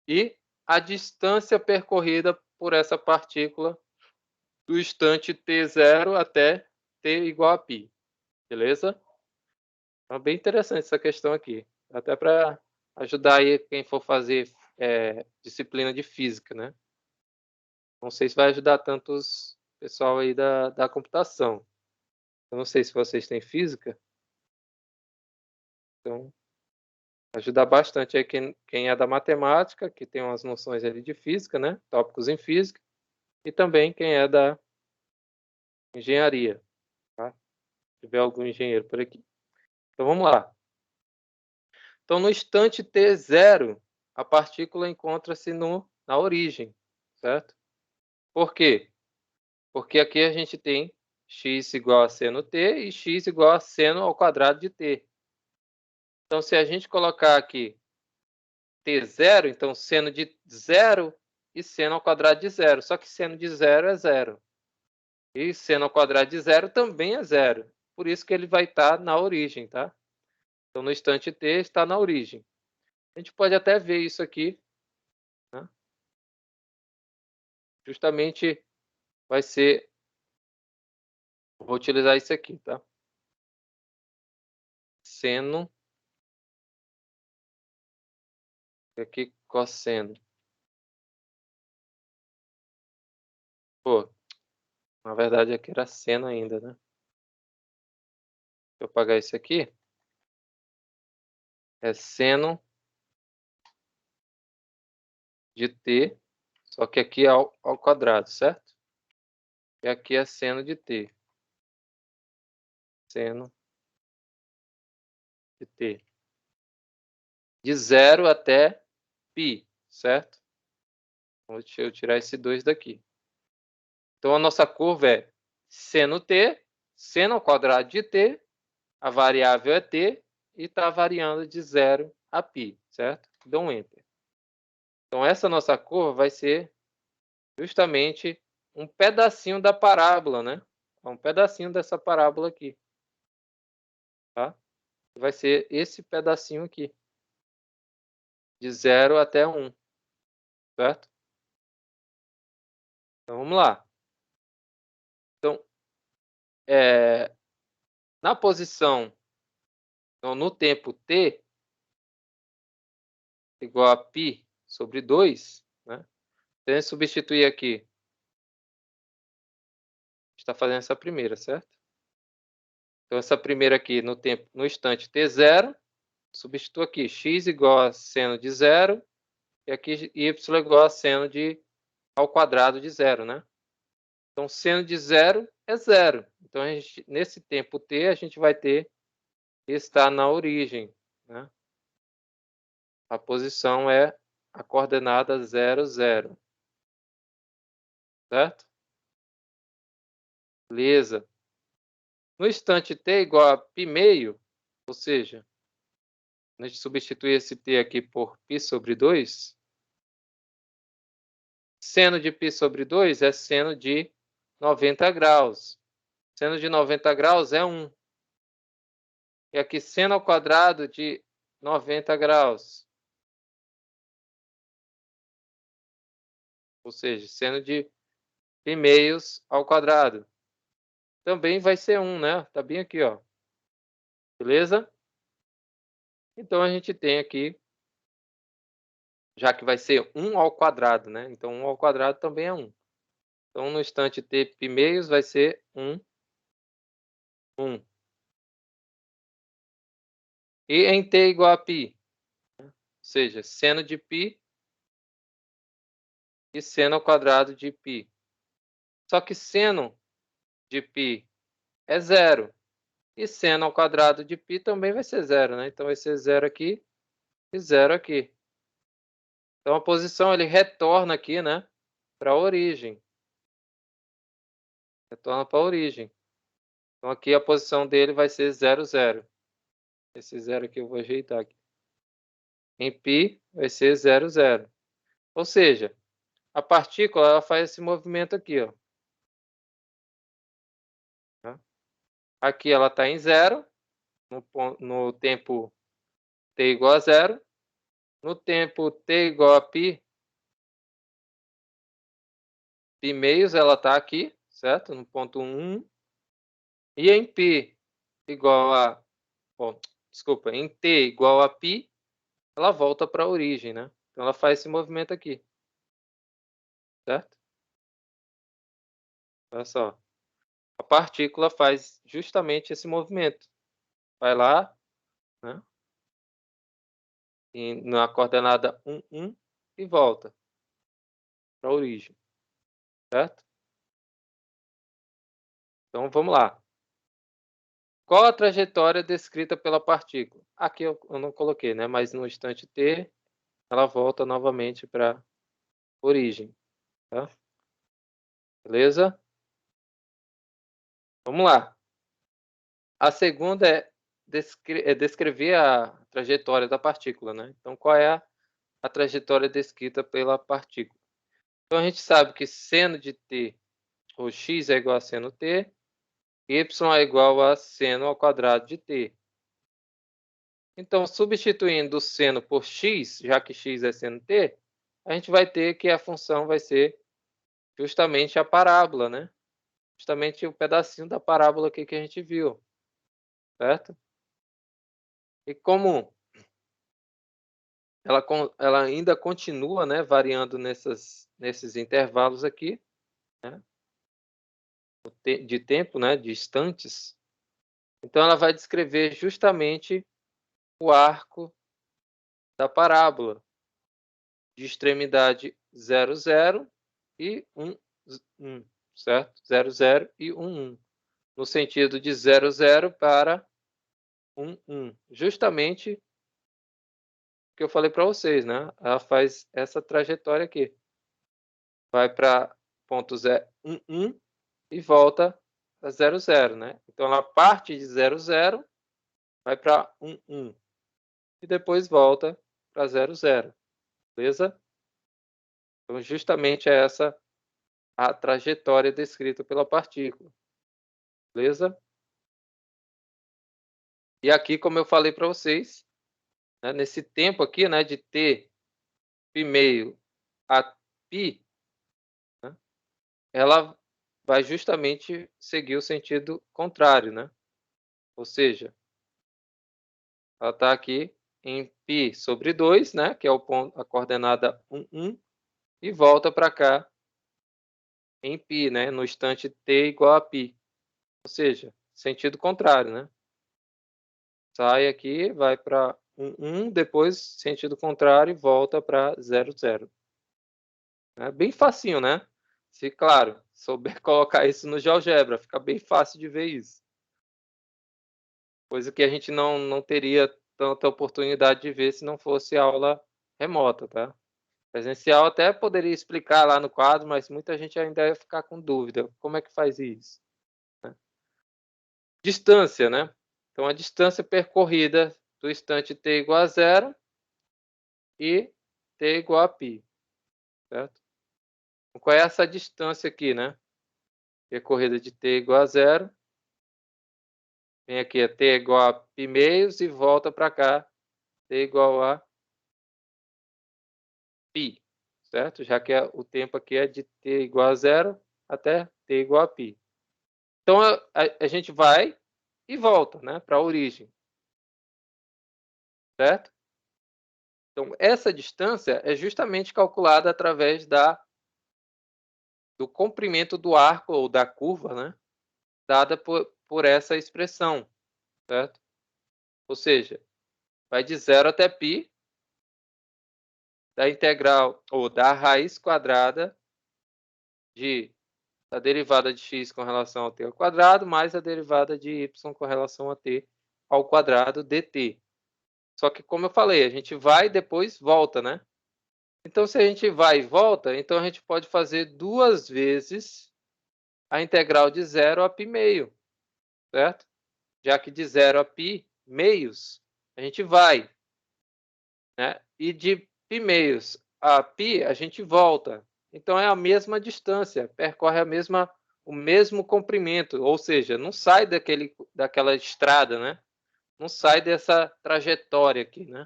e a distância percorrida por essa partícula do instante t0 até t igual a π. Beleza? Então, bem interessante essa questão aqui. Até para ajudar aí quem for fazer disciplina de física, né? Não sei se vai ajudar tanto os pessoal aí da computação. Eu não sei se vocês têm física. Então, ajuda bastante aí quem é da matemática, que tem umas noções ali de física, né? Tópicos em física. E também quem é da engenharia, tá? Se tiver algum engenheiro por aqui. Então, vamos lá. Então, no instante t0, a partícula encontra-se na origem, certo? Por quê? Porque aqui a gente tem x igual a seno t e x igual a seno ao quadrado de t. Então, se a gente colocar aqui t0, então seno de 0 e seno ao quadrado de 0. Só que seno de 0 é 0. E seno ao quadrado de 0 também é 0. Por isso que ele vai estar na origem, tá? Então, no instante t está na origem. A gente pode até ver isso aqui, né? Justamente vai ser... Vou utilizar isso aqui, tá? Seno. Aqui, cosseno. Pô, na verdade aqui era seno ainda, né? Deixa eu apagar isso aqui. É seno de t, só que aqui é ao quadrado, certo? E aqui é seno de t. Seno de t. De 0 até π, certo? Deixa eu tirar esse 2 daqui. Então, a nossa curva é seno t, seno ao quadrado de t, a variável é t, e está variando de 0 a π, certo? Dá um Enter. Então, essa nossa curva vai ser justamente um pedacinho da parábola, né? Um pedacinho dessa parábola aqui. Tá? Vai ser esse pedacinho aqui. De 0 até 1. Certo? Então, vamos lá. Então, na posição, então, no tempo t, igual a π sobre 2, né? Se a gente substituir aqui, a gente está fazendo essa primeira, certo? Então, essa primeira aqui, no tempo, no instante t0, substituo aqui x igual a seno de 0, e aqui y igual a seno ao quadrado de 0, né? Então, seno de 0 é 0. Então, nesse tempo t, a gente vai ter que estar na origem, né? A posição é a coordenada 0, 0. Certo? Beleza. No instante t igual a π meio, ou seja, a gente substitui esse t aqui por π sobre 2, seno de π sobre 2 é seno de 90 graus. Seno de 90 graus é 1. E aqui, seno ao quadrado de 90 graus. Ou seja, seno de π meios ao quadrado. Também vai ser 1, né? Tá bem aqui, ó. Beleza? Então, a gente tem aqui, já que vai ser 1 ao quadrado, né? Então, 1 ao quadrado também é 1. Então, no instante t π meios vai ser 1, 1. E em t igual a π, ou seja, seno de π e seno ao quadrado de π. Só que seno de π é 0. E seno ao quadrado de π também vai ser 0, né? Então vai ser 0 aqui e 0 aqui. Então a posição ele retorna aqui, né, para a origem. Retorna para a origem. Então aqui a posição dele vai ser 0, 0. Esse 0 aqui eu vou ajeitar aqui. Em π vai ser 0, 0. Ou seja, a partícula ela faz esse movimento aqui, ó. Tá? Aqui ela está em 0, no tempo t igual a 0. No tempo t igual a π, π meios ela está aqui, certo? No ponto 1. E em π igual a... Bom, desculpa, em t igual a π, ela volta para a origem, né? Então ela faz esse movimento aqui, certo? Olha só. A partícula faz justamente esse movimento. Vai lá, né? E na coordenada 1, 1 e volta para a origem, certo? Então vamos lá. Qual a trajetória descrita pela partícula? Aqui eu não coloquei, né? Mas no instante t, ela volta novamente para a origem, tá? Beleza? Vamos lá. A segunda é descrever a trajetória da partícula, né? Então, qual é a trajetória descrita pela partícula? Então, a gente sabe que seno de t, ou x é igual a seno t, y é igual a seno ao quadrado de t. Então, substituindo o seno por x, já que x é seno t, a gente vai ter que a função vai ser justamente a parábola, né? Justamente o pedacinho da parábola aqui que a gente viu, certo? E como ela ainda continua, né, variando nesses intervalos aqui, né, de tempo, né, de instantes, então ela vai descrever justamente o arco da parábola de extremidade 0, 0 e 1, 1, certo? 0, 0 e 1, 1. No sentido de 0, 0 para 1, 1. Justamente o que eu falei para vocês, né? Ela faz essa trajetória aqui. Vai para ponto 1, 1 e volta para 0, 0, né? Então ela parte de 0, 0, vai para 1, 1 e depois volta para 0, 0. Beleza? Então justamente é essa a trajetória descrita pela partícula. Beleza? E aqui, como eu falei para vocês, né, nesse tempo aqui, né, de t π meio a π, né, ela vai justamente seguir o sentido contrário, né? Ou seja, ela está aqui em π sobre 2, né, que é o ponto, a coordenada 1, 1, e volta para cá em π, né, no instante t igual a π. Ou seja, sentido contrário, né? Sai aqui, vai para 1, 1, depois sentido contrário e volta para 0, 0. É bem facinho, né? Se, claro, souber colocar isso no GeoGebra, fica bem fácil de ver isso. Coisa que a gente não teria tanta oportunidade de ver se não fosse aula remota, tá? Presencial até poderia explicar lá no quadro, mas muita gente ainda ia ficar com dúvida. Como é que faz isso? Né? Distância, né? Então, a distância percorrida do instante t igual a 0 e t igual a π, certo? Então, qual é essa distância aqui, né? Percorrida de t igual a 0, vem aqui a t igual a π meios e volta para cá, t igual a π, certo? Já que o tempo aqui é de t igual a 0 até t igual a π. Então, a gente vai e volta, né, para a origem, certo? Então, essa distância é justamente calculada através do comprimento do arco ou da curva, né, dada por essa expressão, certo? Ou seja, vai de 0 até π da integral ou da raiz quadrada a derivada de x com relação ao t ao quadrado, mais a derivada de y com relação a t ao quadrado dt. Só que, como eu falei, a gente vai e depois volta, né? Então, se a gente vai e volta, então a gente pode fazer 2 vezes a integral de 0 a π meio, certo? Já que de 0 a π meios, a gente vai, né? E de π meios a π, a gente volta. Então, é a mesma distância, percorre o mesmo comprimento, ou seja, não sai daquela estrada, né? Não sai dessa trajetória aqui, né?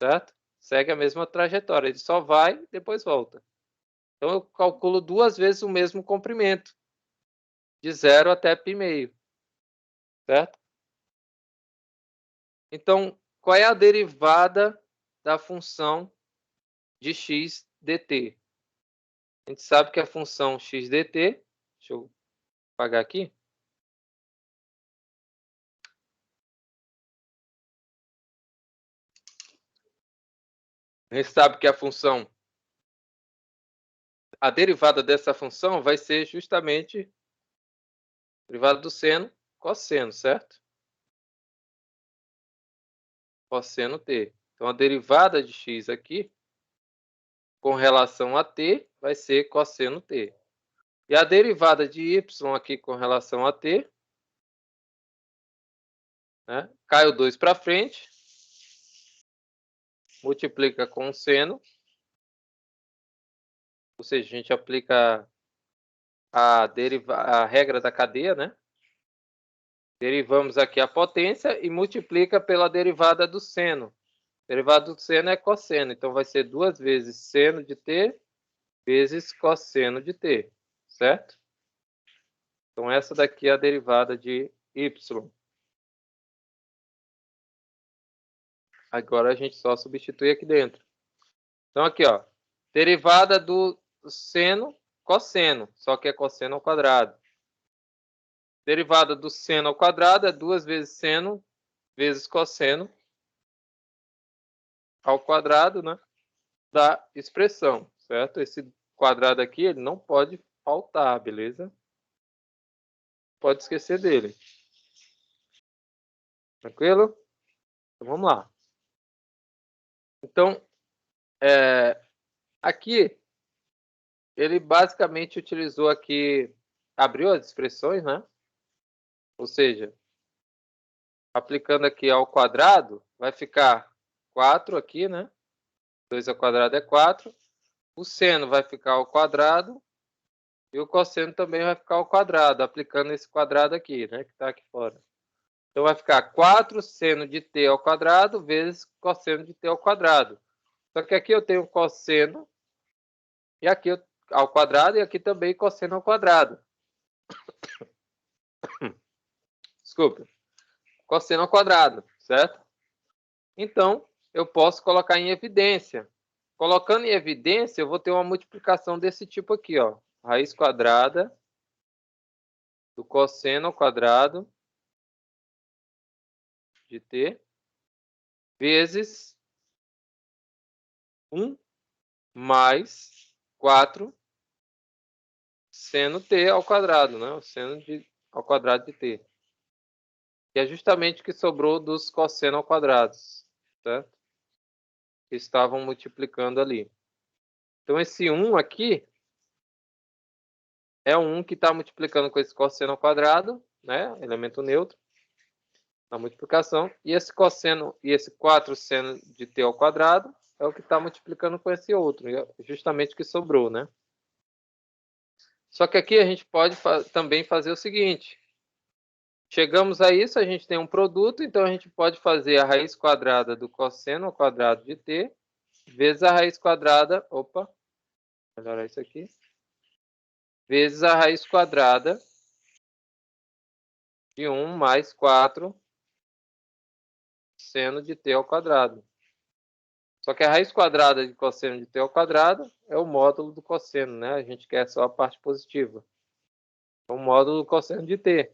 Certo? Segue a mesma trajetória, ele só vai e depois volta. Então, eu calculo 2 vezes o mesmo comprimento, de 0 até π meio, certo? Então, qual é a derivada da função de x dt? A gente sabe que a função x dt, deixa eu apagar aqui, a gente sabe que a derivada dessa função vai ser justamente a derivada do seno, cosseno, certo? Cosseno t. Então, a derivada de x aqui, com relação a t, vai ser cosseno t. E a derivada de y aqui com relação a t, né? Cai o 2 para frente, multiplica com o seno, ou seja, a gente aplica a regra da cadeia, né? Derivamos aqui a potência e multiplica pela derivada do seno. A derivada do seno é cosseno, então vai ser 2 vezes seno de t vezes cosseno de t, certo? Então, essa daqui é a derivada de y. Agora, a gente só substitui aqui dentro. Então, aqui, ó, derivada do seno, cosseno, só que é cosseno ao quadrado. Derivada do seno ao quadrado é 2 vezes seno vezes cosseno ao quadrado, né, da expressão, certo? Esse quadrado aqui, ele não pode faltar, beleza? Pode esquecer dele. Tranquilo? Então, vamos lá. Então, aqui, ele basicamente utilizou aqui, abriu as expressões, né? Ou seja, aplicando aqui ao quadrado, vai ficar 4 aqui, né? 2 ao quadrado é 4. O seno vai ficar ao quadrado e o cosseno também vai ficar ao quadrado, aplicando esse quadrado aqui, né? Que está aqui fora. Então, vai ficar 4 seno de t ao quadrado vezes cosseno de t ao quadrado. Só que aqui eu tenho cosseno e aqui ao quadrado e aqui também cosseno ao quadrado. Desculpa. Cosseno ao quadrado, certo? Então, eu posso colocar em evidência. Colocando em evidência, eu vou ter uma multiplicação desse tipo aqui, ó. Raiz quadrada do cosseno ao quadrado de t vezes 1 mais 4 seno t ao quadrado, né? O seno ao quadrado de t. Que é justamente o que sobrou dos cosseno ao quadrado, certo? Que estavam multiplicando ali. Então, esse 1 aqui é o 1 que está multiplicando com esse cosseno ao quadrado, né? Elemento neutro, na multiplicação. E esse cosseno e esse 4 seno de t ao quadrado é o que está multiplicando com esse outro, justamente o que sobrou, né? Só que aqui a gente pode também fazer o seguinte. Chegamos a isso, a gente tem um produto, então a gente pode fazer a raiz quadrada do cosseno ao quadrado de t vezes a raiz quadrada, opa, melhorar isso aqui, vezes a raiz quadrada de 1 mais 4 seno de t ao quadrado. Só que a raiz quadrada de cosseno de t ao quadrado é o módulo do cosseno, né? A gente quer só a parte positiva. É o módulo do cosseno de t.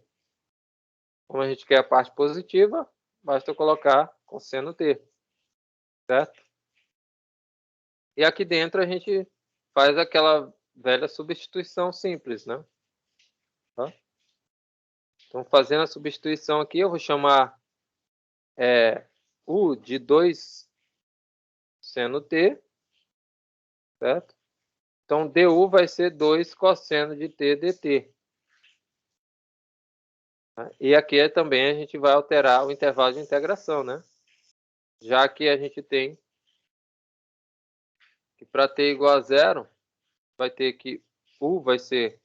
Como a gente quer a parte positiva, basta colocar cosseno t, certo? E aqui dentro a gente faz aquela velha substituição simples, né? Tá? Então, fazendo a substituição aqui, eu vou chamar U de 2 seno t, certo? Então, du vai ser 2 cosseno de t dt. Tá? E aqui também a gente vai alterar o intervalo de integração, né? Já que a gente tem que para t igual a 0, vai ter que U vai ser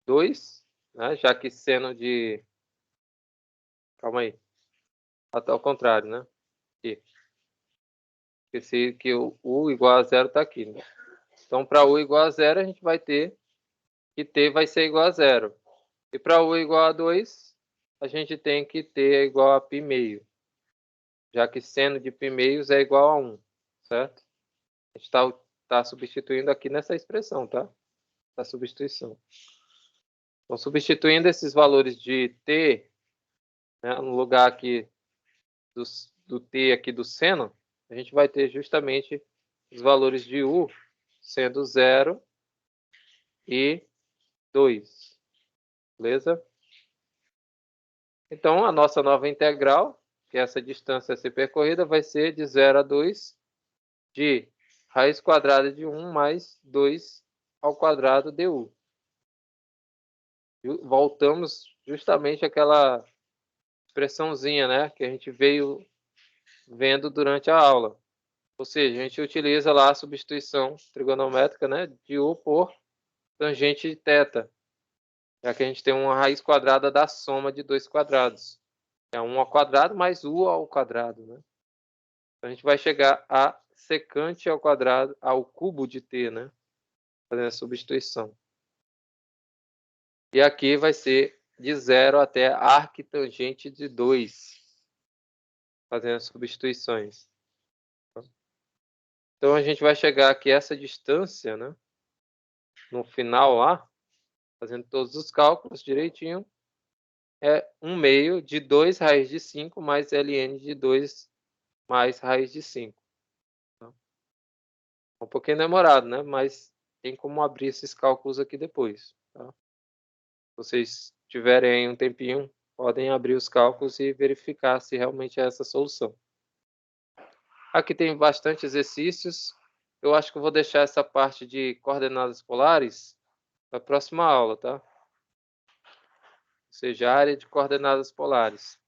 2, né? Já que seno de... Calma aí. Até ao contrário, né? Aqui. Esqueci que o U igual a 0 está aqui, né? Então, para U igual a 0, a gente vai ter que T vai ser igual a 0. E para U igual a 2, a gente tem que T é igual a π meio. Já que seno de π meios é igual a 1, certo? A gente está substituindo aqui nessa expressão, tá? Da substituição. Então, substituindo esses valores de T, né, no lugar aqui do T aqui do seno, a gente vai ter justamente os valores de U sendo 0 e 2. Beleza? Então, a nossa nova integral, que é essa distância a ser percorrida, vai ser de 0 a 2 de raiz quadrada de 1 mais 2 ao quadrado du. Voltamos justamente àquela expressãozinha, né, que a gente veio vendo durante a aula. Ou seja, a gente utiliza lá a substituição trigonométrica, né, de U por tangente de θ, já que a gente tem uma raiz quadrada da soma de dois quadrados. É 1 ao quadrado mais U ao quadrado, né? Então, a gente vai chegar a secante ao quadrado, ao cubo de t, né? Fazendo a substituição. E aqui vai ser de 0 até arquitangente de 2, fazendo as substituições. Então, a gente vai chegar aqui a essa distância, né? No final lá, fazendo todos os cálculos direitinho, é 1 meio de 2 raiz de 5 mais ln de 2 mais raiz de 5. É um pouquinho demorado, né? Mas tem como abrir esses cálculos aqui depois. Tá? Se vocês tiverem um tempinho, podem abrir os cálculos e verificar se realmente é essa solução. Aqui tem bastante exercícios. Eu acho que eu vou deixar essa parte de coordenadas polares para a próxima aula, tá? Ou seja, a área de coordenadas polares.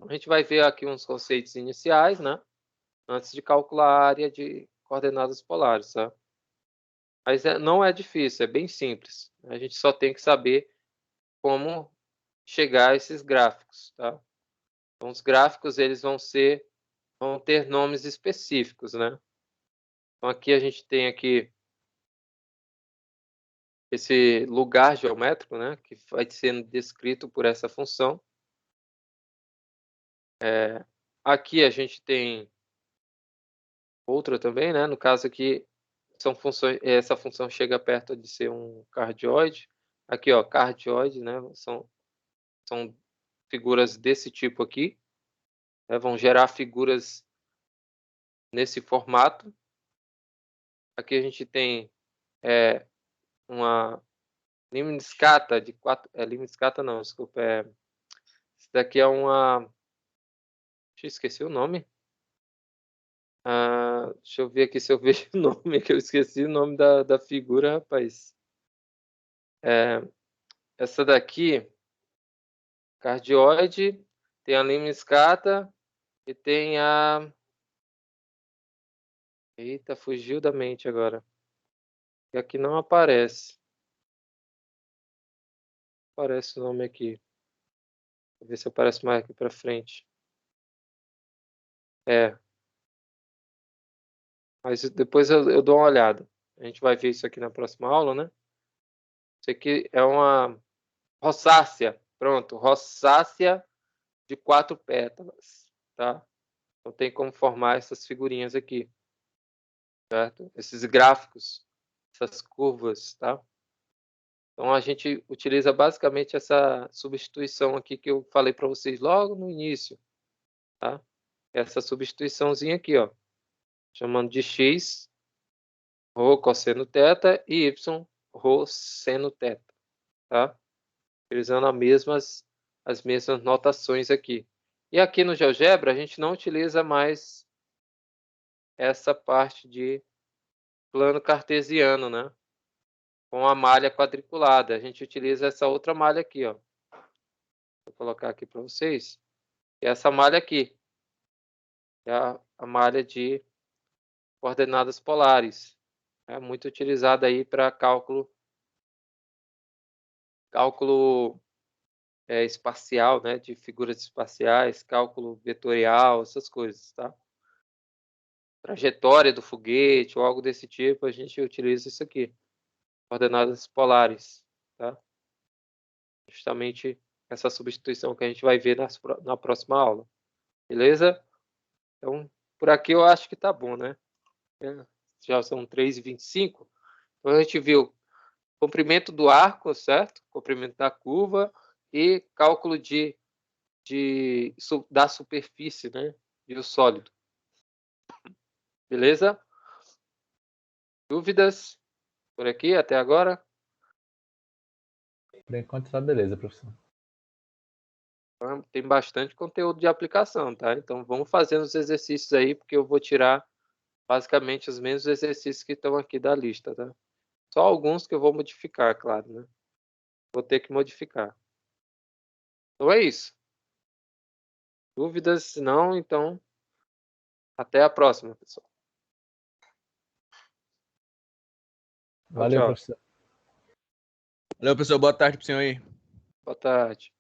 A gente vai ver aqui uns conceitos iniciais, né? Antes de calcular a área de coordenadas polares, tá? Mas não é difícil, é bem simples. A gente só tem que saber como chegar a esses gráficos, tá? Então, os gráficos eles vão ter nomes específicos, né? Então, aqui a gente tem aqui esse lugar geométrico, né? Que vai sendo descrito por essa função. Aqui a gente tem outra também, né? No caso aqui são funções, essa função chega perto de ser um cardioide. Aqui, ó, cardioide, né? São figuras desse tipo aqui, né? Vão gerar figuras nesse formato. Aqui a gente tem uma limniscata de 4... limniscata não, desculpa. Isso daqui é uma... esqueci o nome. Deixa eu ver aqui se eu vejo o nome, que eu esqueci o nome da figura, rapaz. Essa daqui, cardioide, tem a limniscata e tem a... Eita, fugiu da mente agora. E aqui não aparece. Aparece o nome aqui. Vou ver se aparece mais aqui para frente. Mas depois eu dou uma olhada. A gente vai ver isso aqui na próxima aula, né? Isso aqui é uma rosácea. Pronto, rosácea de 4 pétalas, tá? Então tem como formar essas figurinhas aqui, certo? Esses gráficos, essas curvas, tá? Então a gente utiliza basicamente essa substituição aqui que eu falei para vocês logo no início, tá? Essa substituiçãozinha aqui, ó, chamando de x Rho cosseno θ e Y Rho seno θ, tá? Utilizando as mesmas notações aqui. E aqui no GeoGebra a gente não utiliza mais essa parte de plano cartesiano, né? Com a malha quadriculada. A gente utiliza essa outra malha aqui, ó. Vou colocar aqui para vocês. E essa malha aqui é a malha de coordenadas polares. É muito utilizada aí para cálculo espacial, né, de figuras espaciais, cálculo vetorial, essas coisas, tá? Trajetória do foguete ou algo desse tipo, a gente utiliza isso aqui, coordenadas polares, tá? Justamente essa substituição que a gente vai ver na próxima aula, beleza? Então, por aqui eu acho que tá bom, né? Já são 3h25. Então, a gente viu comprimento do arco, certo? Comprimento da curva e cálculo da superfície, né? E o sólido. Beleza? Dúvidas por aqui até agora? Por enquanto tá beleza, professor. Tem bastante conteúdo de aplicação, tá? Então vamos fazendo os exercícios aí, porque eu vou tirar basicamente os mesmos exercícios que estão aqui da lista, tá? Só alguns que eu vou modificar, claro, né? Vou ter que modificar. Então é isso. Dúvidas? Se não, então até a próxima, pessoal. Valeu, Tchau. professor. Valeu, pessoal. Boa tarde pro senhor aí. Boa tarde.